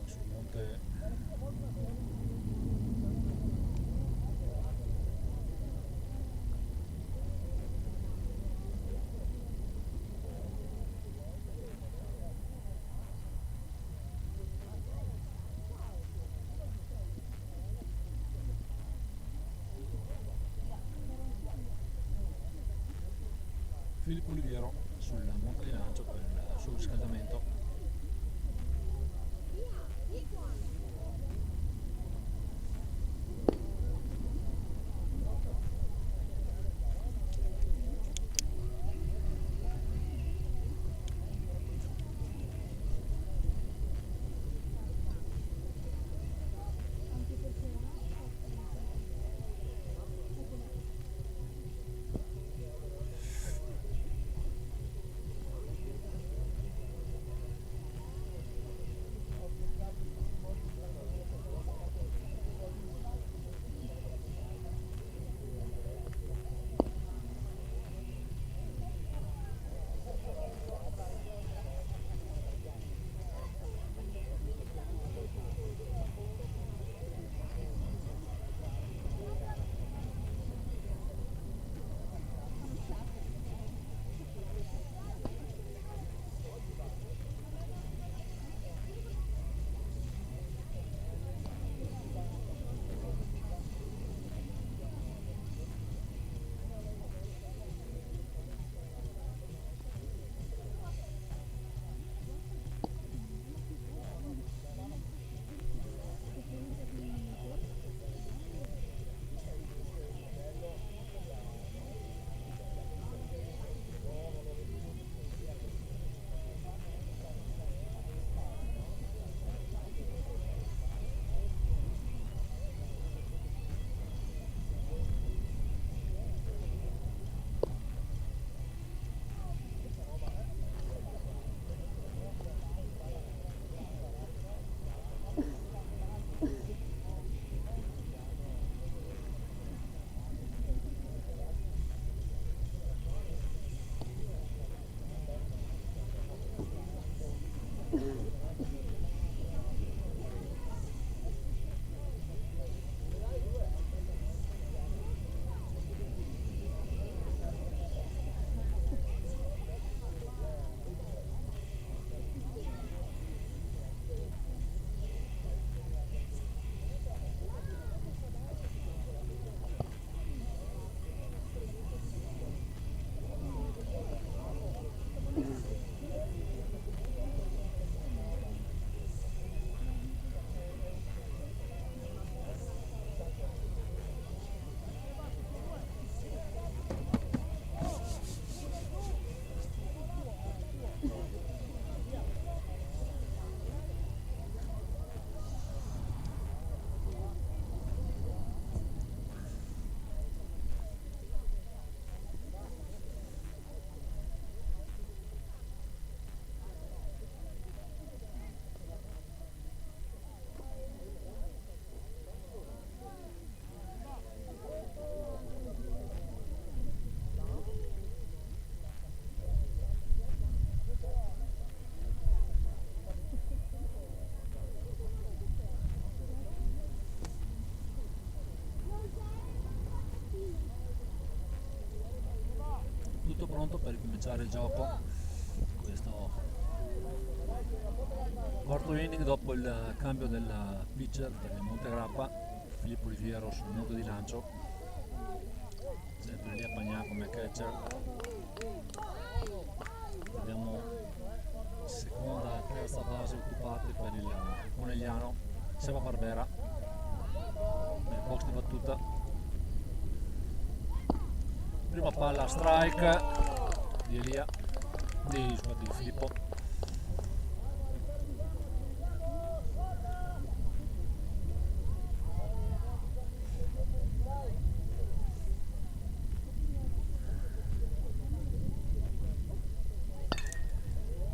Sul Monte Filippo Oliviero sul monte di lancio per il suo riscaldamento. pronto per ricominciare il gioco. Questo quarto inning dopo il cambio del pitcher del Montegrappa, Filippo Oliviero sul minuto di lancio, sempre lì a Pagnà come catcher. Abbiamo seconda e terza base occupate per il Conegliano, Seba Barbera nel box di battuta. Prima palla strike di Elia, di Filippo.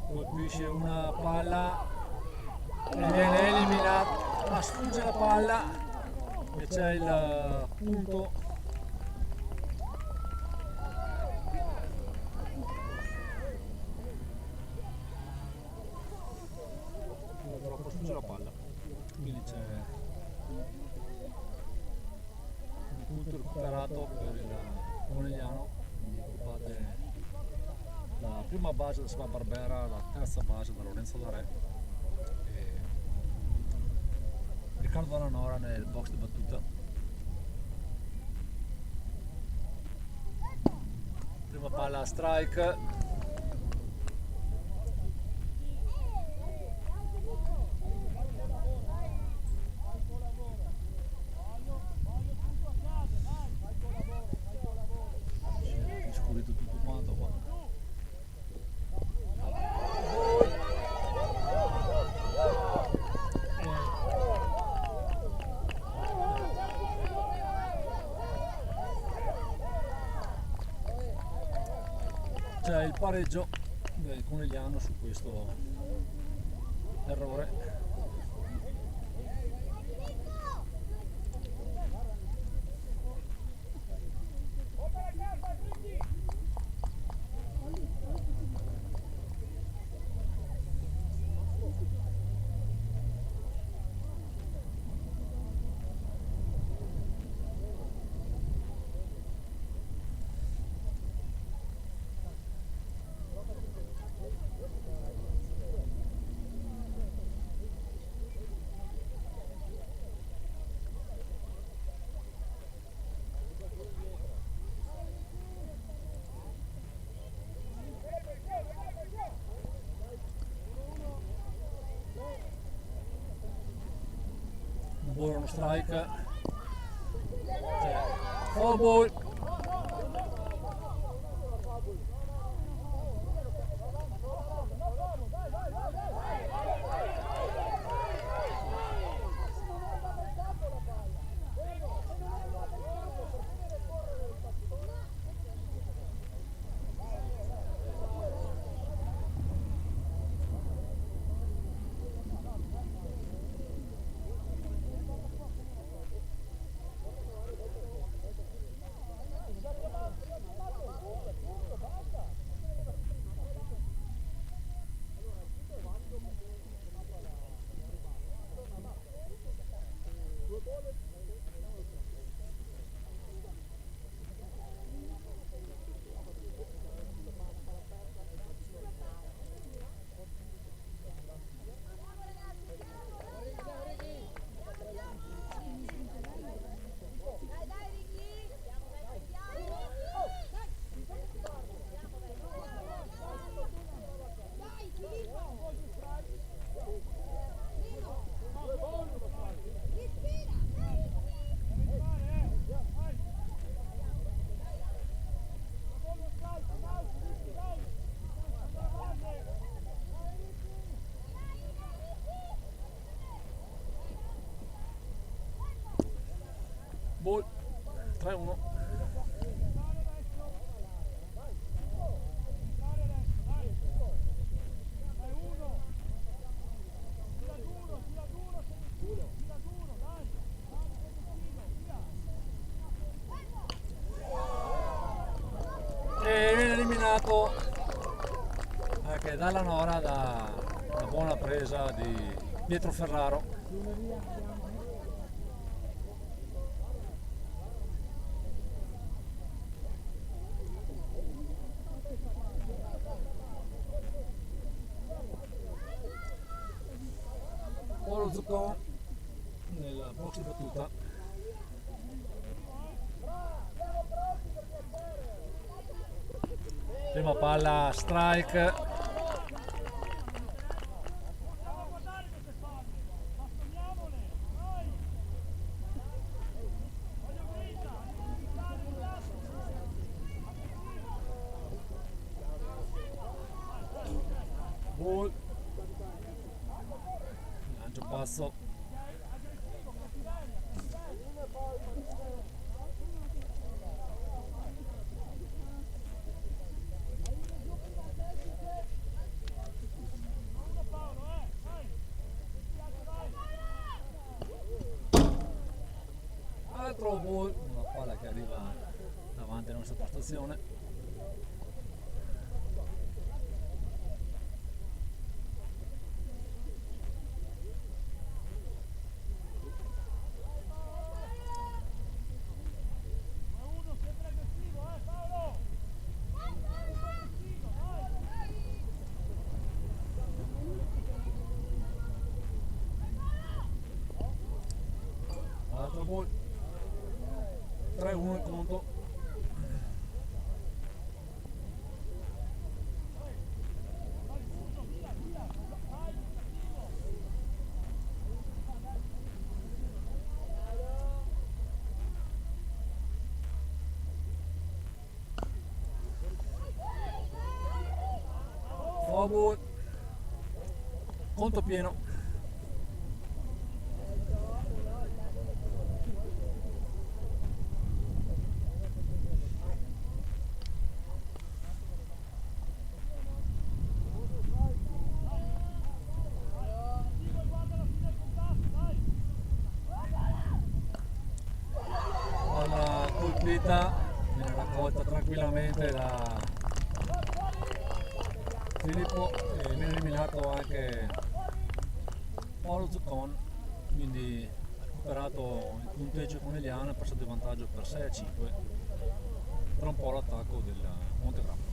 Colpisce una palla e viene eliminata, ma sfugge la palla e c'è il punto. Purtroppo sfugge la palla, quindi c'è un punto recuperato per il Conegliano. Quindi occupate la prima base da Seba Barbera, la terza base da Lorenzo D'Are e Riccardo Alanora nel box di battuta. Prima palla strike. Scurito tutto quanto qua. C'è il pareggio del Conegliano su questo errore. Buono strike, foul ball. Ball 3-1. E viene eliminato anche dalla Nora da una buona presa di Pietro Ferraro. Zuccon nel box di battuta. Prima palla strike. Ball. Lancio passo. Altro ball, una palla che arriva davanti alla nostra postazione. Altro ball. 3-1 il conto. Forward. Conto pieno. Palla colpita, viene raccolta tranquillamente da Filippo e viene eliminato anche Paolo Zuccon, quindi ha recuperato il punteggio con Eliana, è passato in vantaggio per 6-5, tra un po' l'attacco del Montegrappa.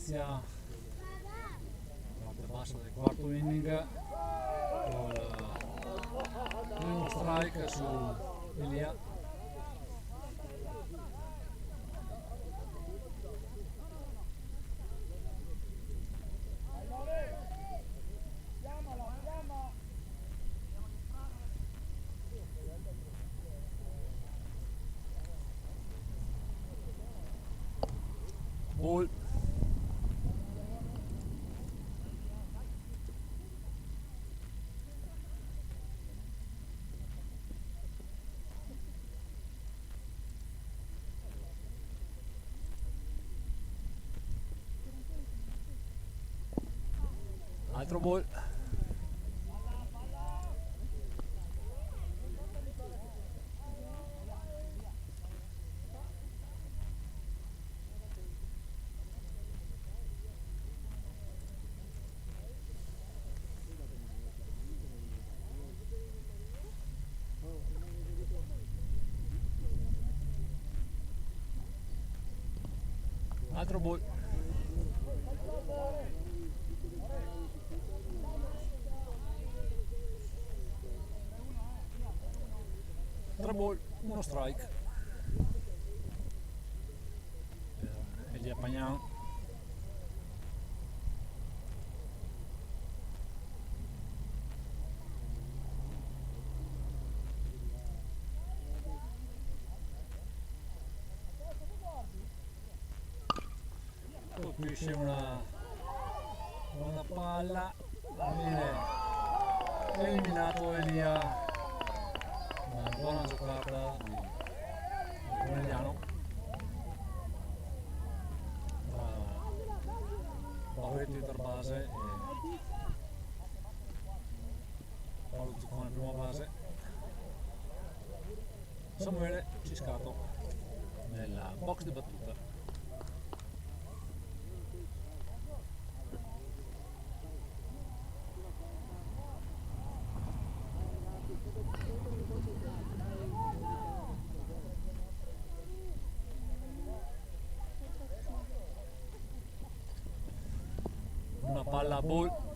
inizia la parte bassa del quarto inning con uno strike su Elia. Ball. Altro ball. Altro ball. Tre ball, uno strike. Elia Pagnan. Colpisce una palla, viene eliminato Elia, una buona giocata di Bonelliano tra Barreto interbase e Paolo Zuccone prima base. Samuele Ciscato nella box di battuta. Una palla a ball.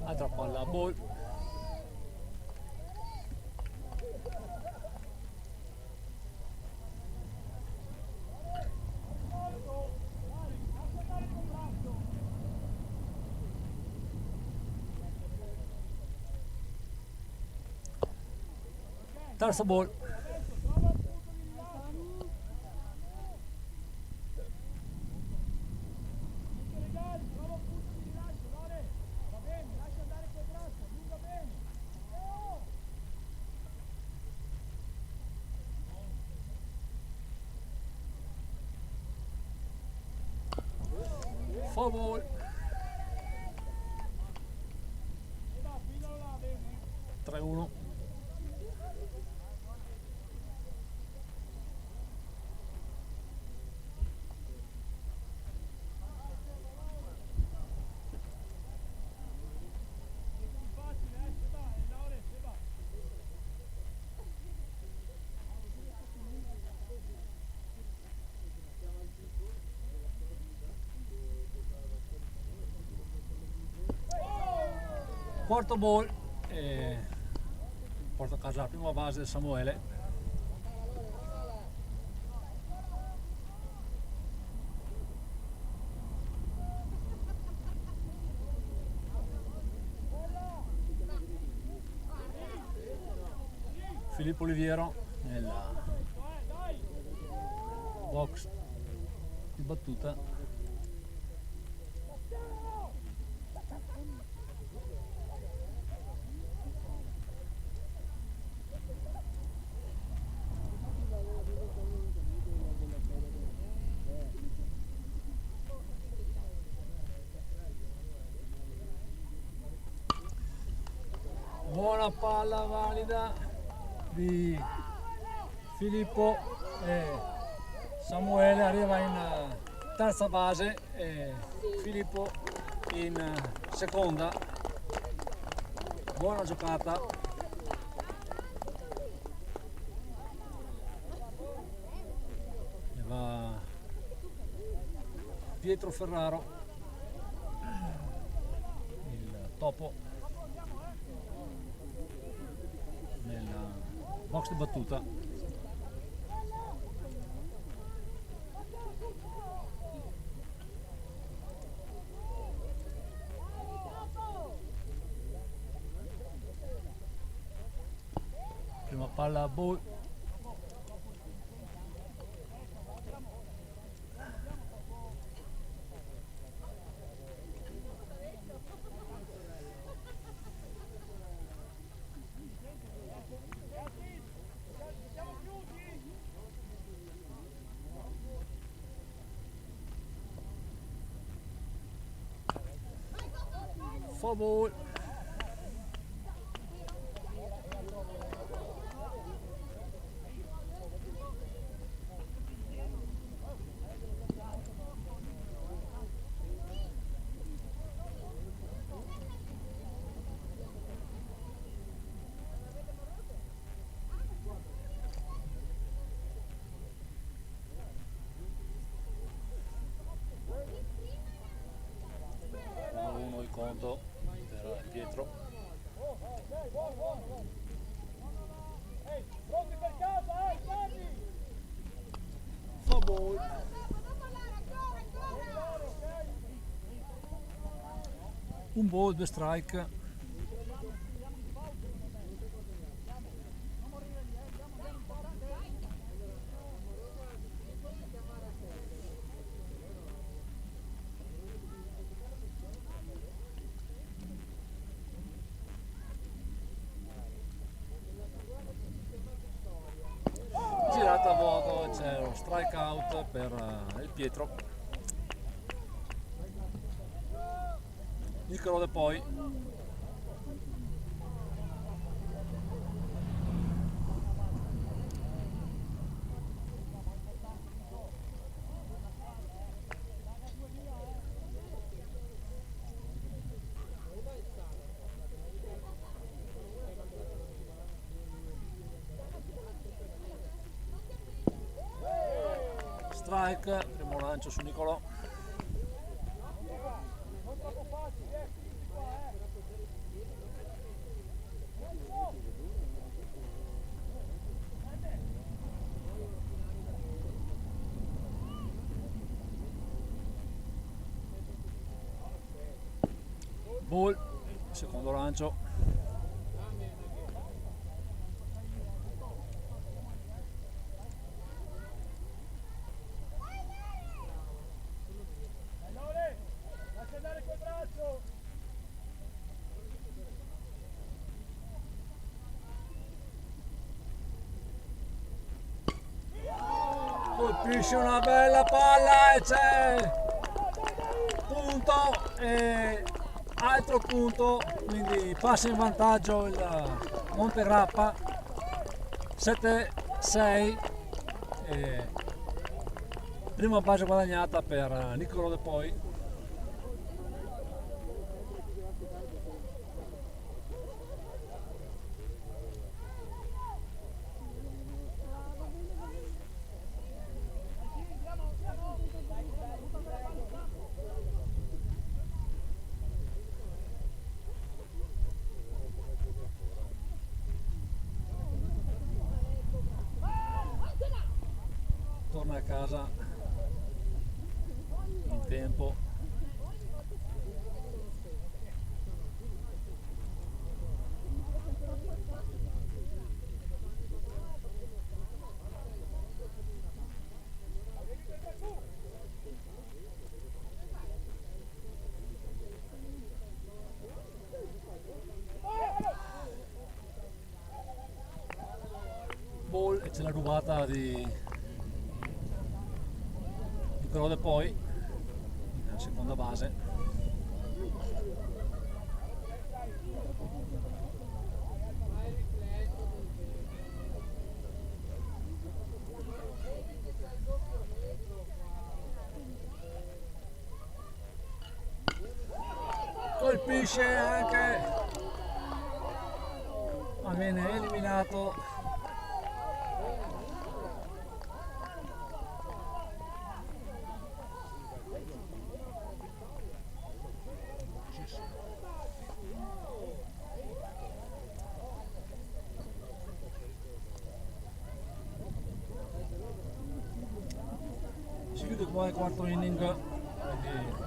Altra palla a ball. Terzo ball. Four ball. Tre uno. Quarto ball e porta a casa la prima base del Samuele. Filippo Oliviero nella box di battuta. Buona palla valida di Filippo e Samuele arriva in terza base e Filippo in seconda. Buona giocata. E va Pietro Ferraro, il topo, nella box di battuta. Prima palla a Ball. For Ball. Uno il conto per Pietro. For Ball. Un ball, due strike. Girata a vuoto, c'è lo strike out per il Pietro. Niccolò De poi. Strike, primo lancio su Niccolò. Ball, secondo lancio. Colpisce una bella palla e c'è punto e altro punto, quindi passa in vantaggio il Montegrappa 7-6 e prima base guadagnata per Niccolò De poi. Torna a casa in tempo. Ball e c'è la rubata di Niccolò De poi nella seconda base. colpisce anche, ma viene eliminato. Si chiude qua il quarto inning, quindi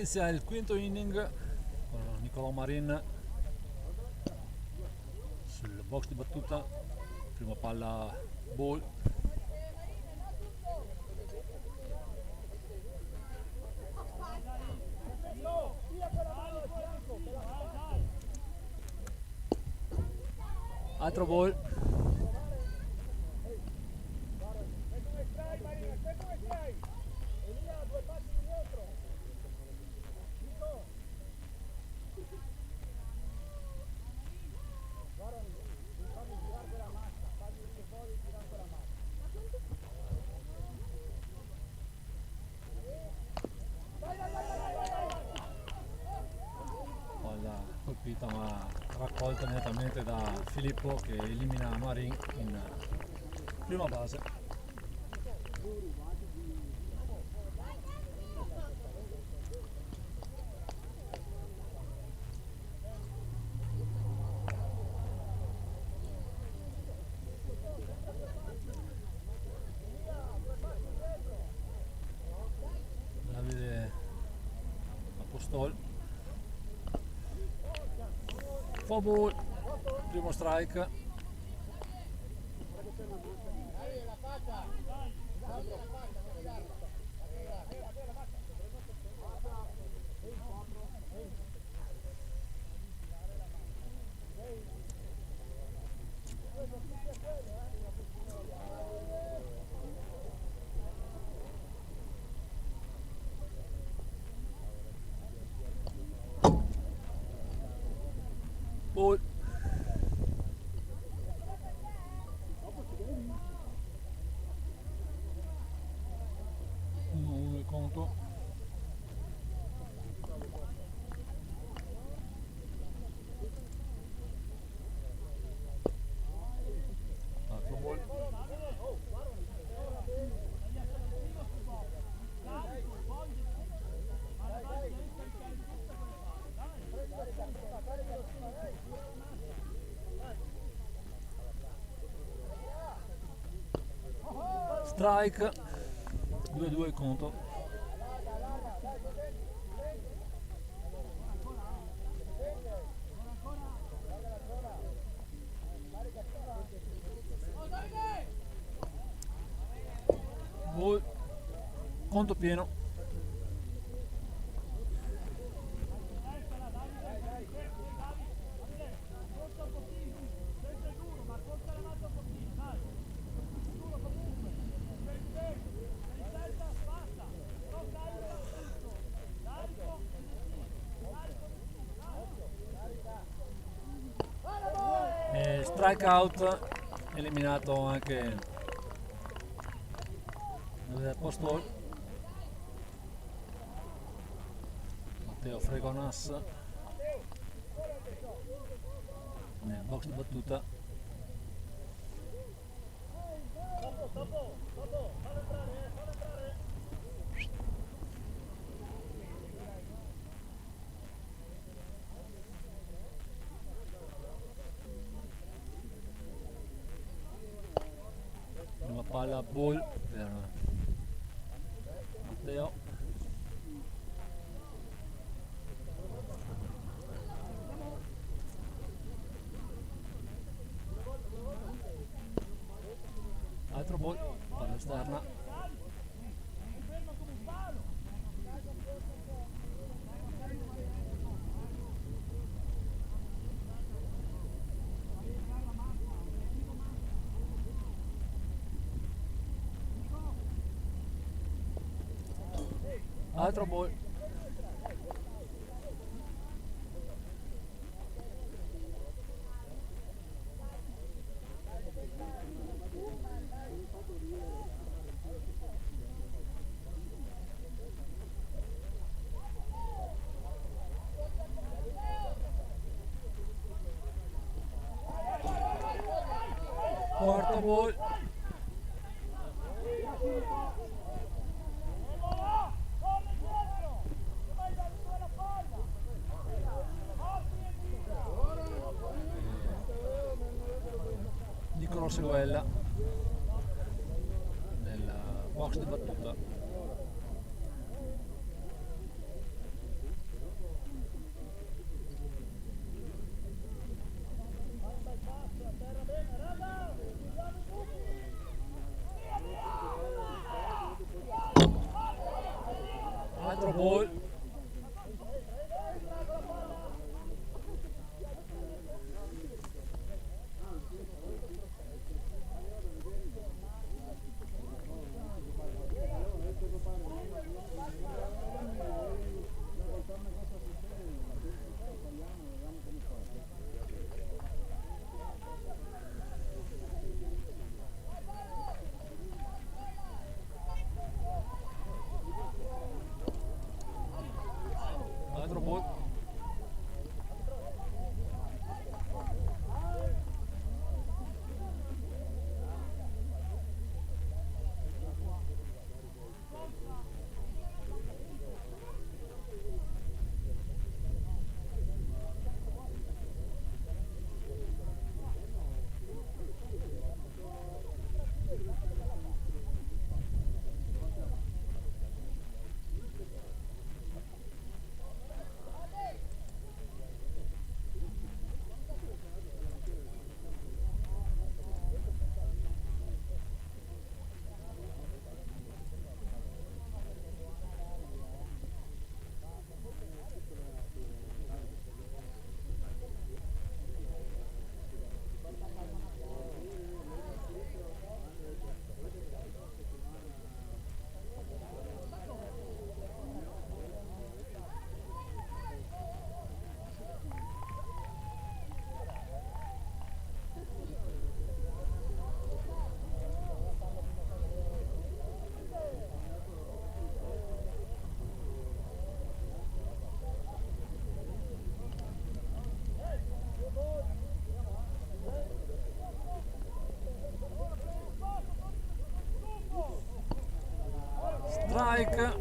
inizia il quinto inning con Nicolò Marin sul box di battuta, prima palla ball. Altro ball. Palla colpita ma raccolta nettamente da Filippo che elimina Marin in prima base. Davide Apostol, foul ball, primo strike. Strike 2-2 il conto. Ball, conto pieno. E strike out, eliminato anche Postol, Matteo Fregonas nel box di battuta. Prima palla ball per Matteo. Altro ball, palla esterna. Altro ball. Quarto ball. Nicolò Seguella nel box di battuta. Altro ball. Altro ball. Strike.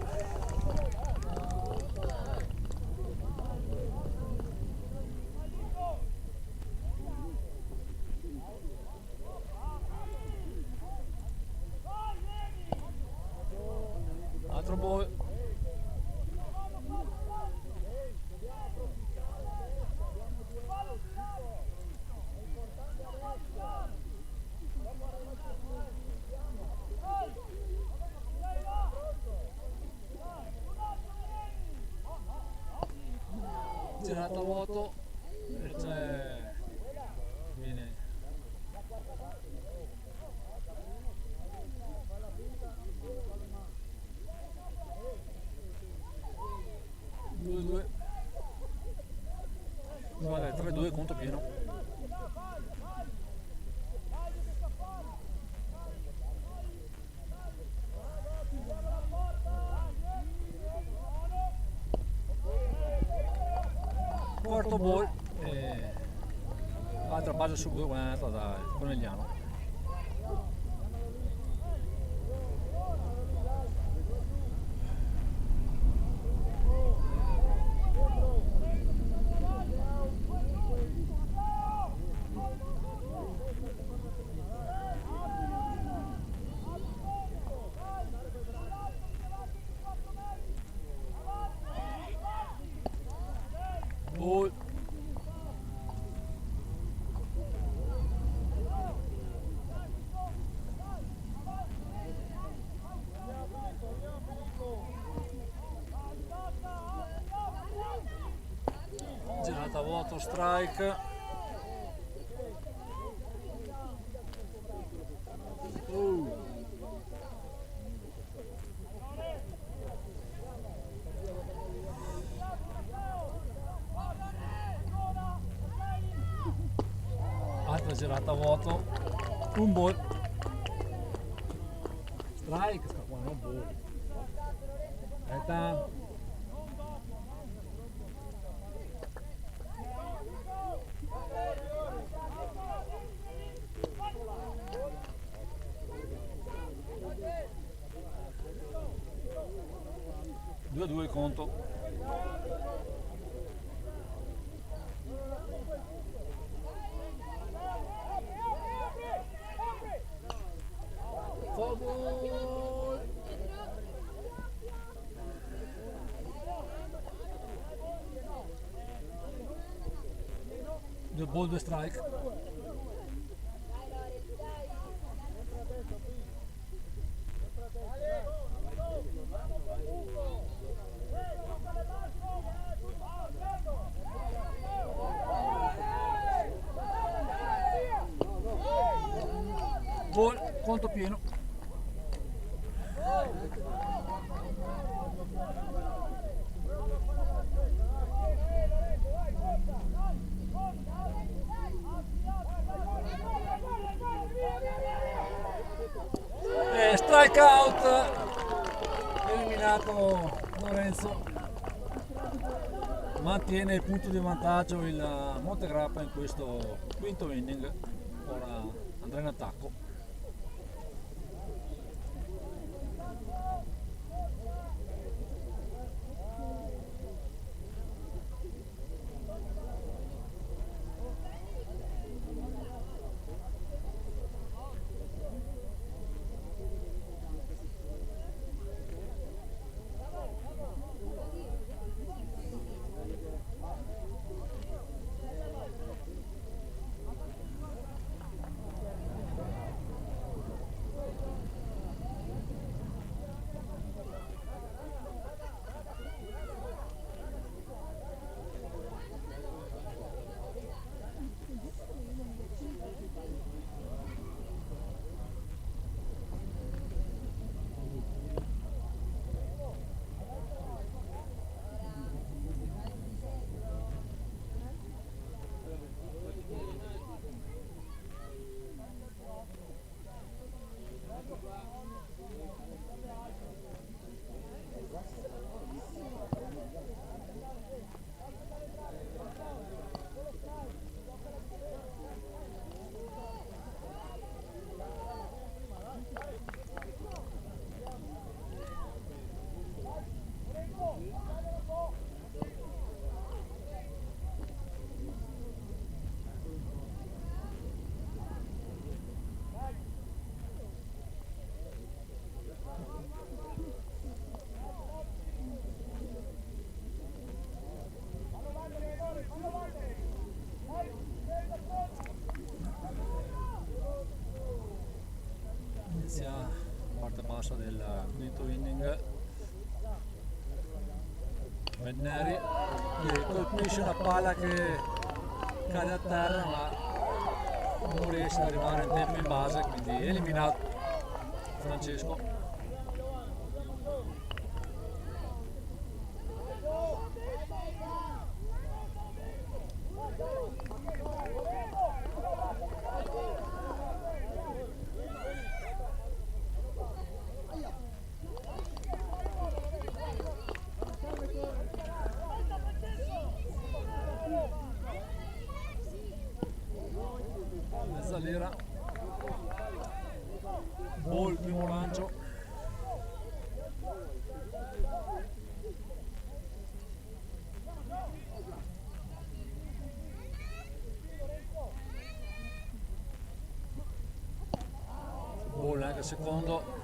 Girato a vuoto e c'è viene 2-2. Vale, 3-2 conto pieno. Quarto ball e altra base su 2 guadagnata da Conegliano. Ball. Girata a vuoto, strike. Altra girata a vuoto, un ball. Strike sta qua, non ball. Aspetta. Due a due il conto. Foul. Due ball, due strike. Ball, conto pieno. E strike out, eliminato Lorenzo, mantiene il punto di vantaggio il Montegrappa in questo quinto inning. Ora andrà in attacco. Inizia la parte bassa del quinto inning. Venneri che colpisce una palla che cade a terra ma non riesce ad arrivare in tempo in base, quindi eliminato Francesco. Mezzalera, ball, primo lancio. Ball anche secondo.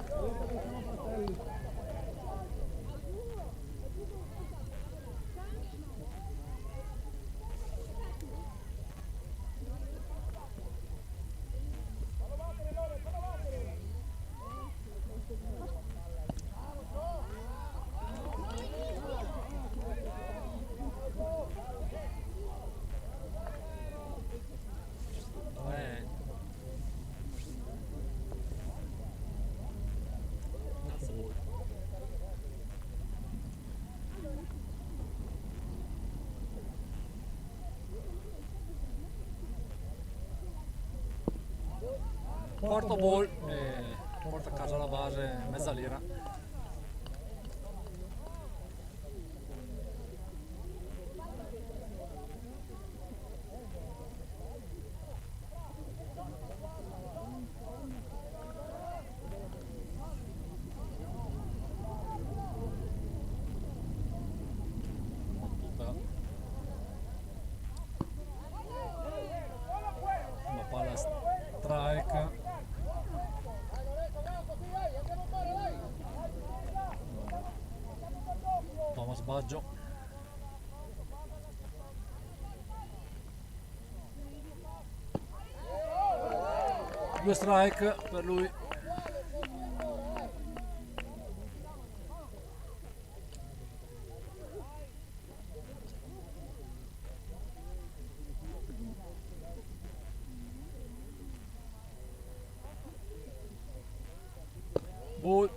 Porta ball e porta a casa la base Mezzalera. Una palla strike. Thomas Baggio. Due strike per lui. Ball.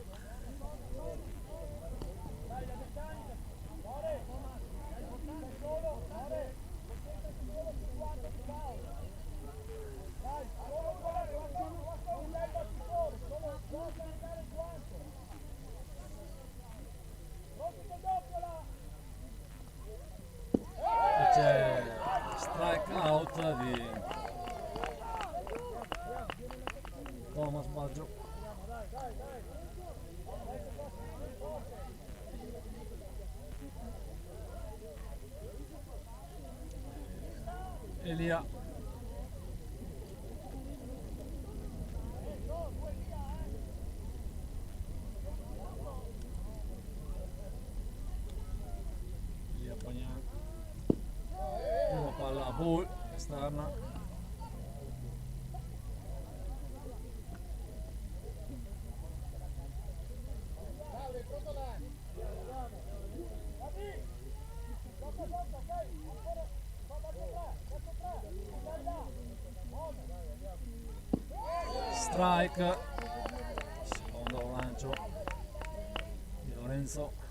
C'è strike out di Thomas Baggio. Elia. Elia Pagnan. Prima palla a ball esterna. Strike, secondo lancio di Lorenzo.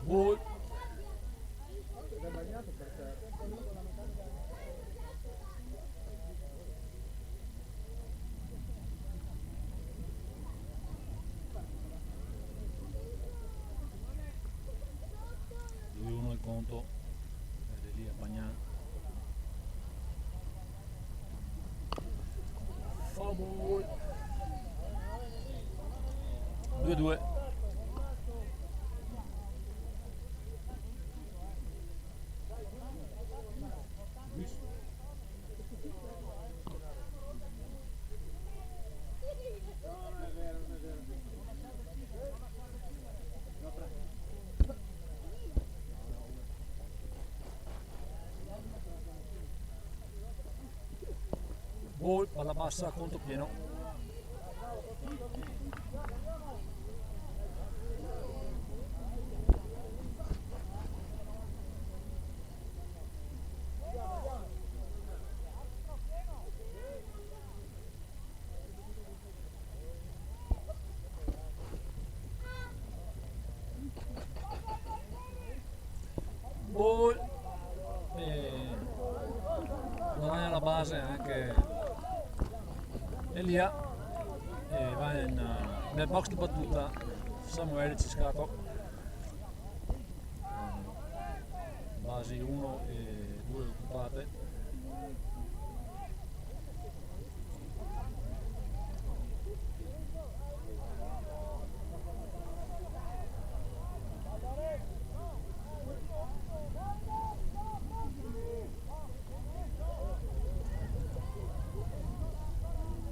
Ball. Lui uno il conto ed è lì a Pagnan. Foul. 2-2. ball, palla bassa, conto pieno. Ball e guadagna la base anche Elia e va nel box di battuta Samuele Ciscato, basi 1 e 2 occupate.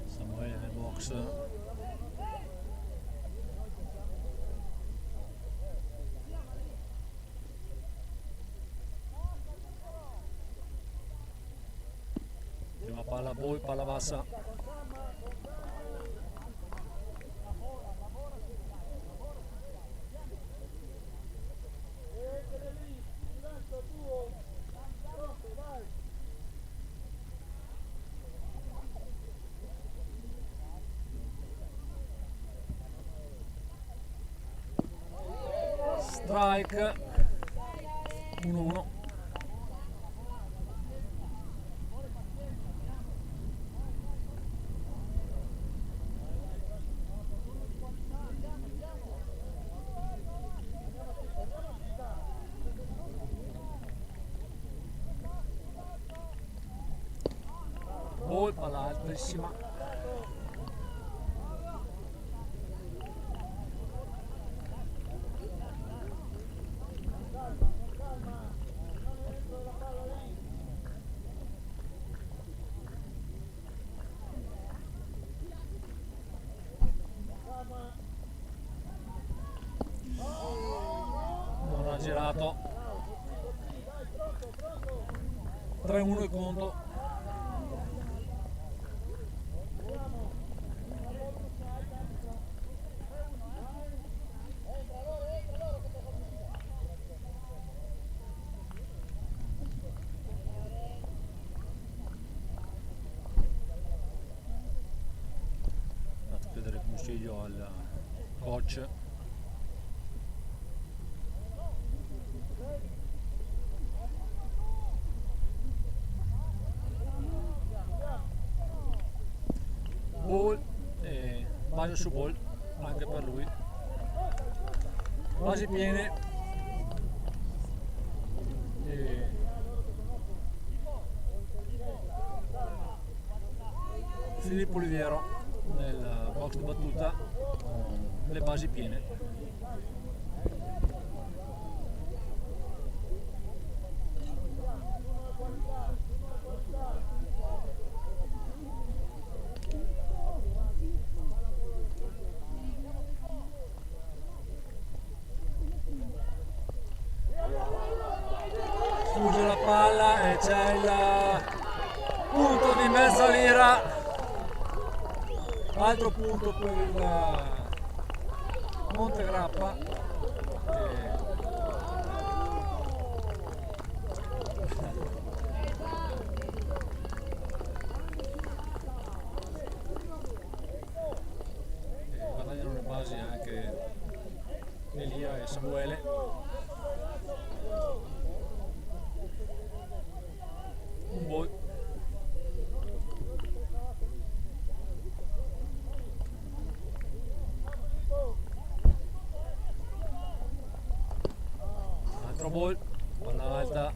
Samuele nel box. Prima palla ball, palla bassa. Strike 1-1. Ball, palla altissima. Non ha girato. 3-1 il conto. Andate a chiedere consiglio al coach. Ball e base su ball anche per lui, basi piene e Filippo Oliviero nel box di battuta, le basi piene. Sfugge la palla e c'è il punto di mezza lira, altro punto per il Montegrappa. E guadagnano le basi anche Elia e Samuele. Un ball. Altro ball, palla alta.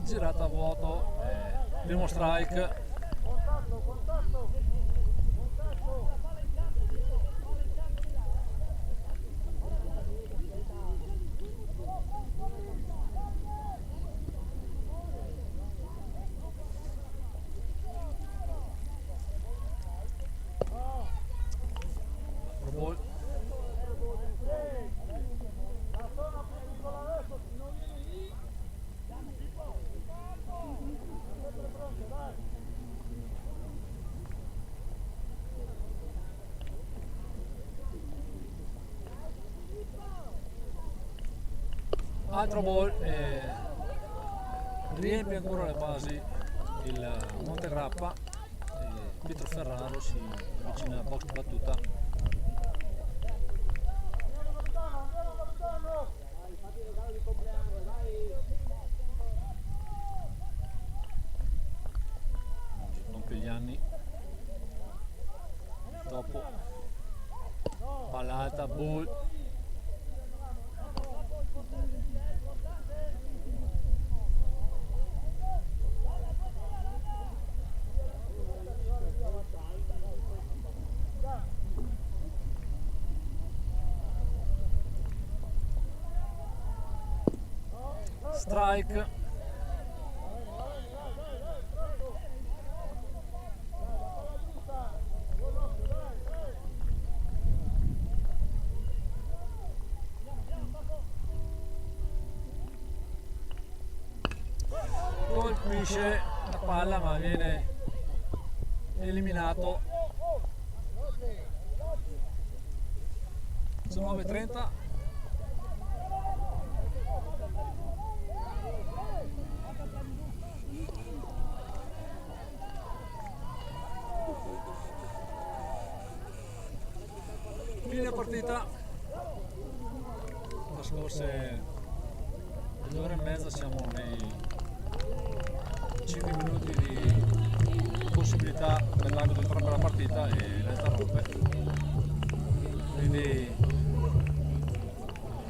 Girata a vuoto, primo strike. altro gol e riempie ancora le basi il Montegrappa e Pietro Ferraro si avvicina a box battuta. Pompigliani dopo palla alta, ball. Strike. Colpisce la palla ma viene eliminato. 19:30. Fine partita. Trascorse 2 ore e mezza, siamo nei 5 minuti di possibilità per l'arbitro di interrompere la partita e la interrompe. Quindi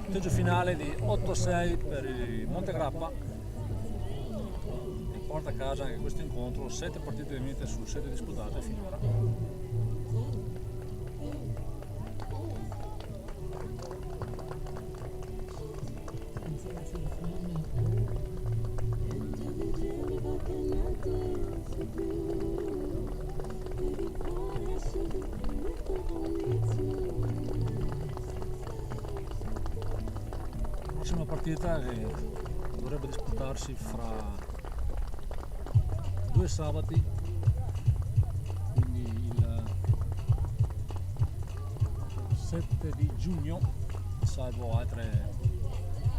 punteggio finale di 8-6 per il Montegrappa, che porta a casa anche questo incontro, 7 partite vinte su 7 disputate finora. Prossima partita che dovrebbe disputarsi fra 2 sabati, quindi il 7 di giugno, salvo altre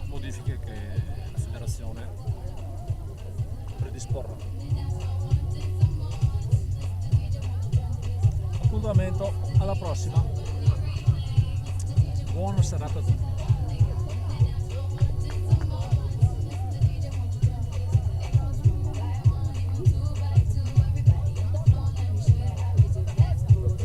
modifiche che la federazione predisporrà. Appuntamento alla prossima, buona serata a tutti.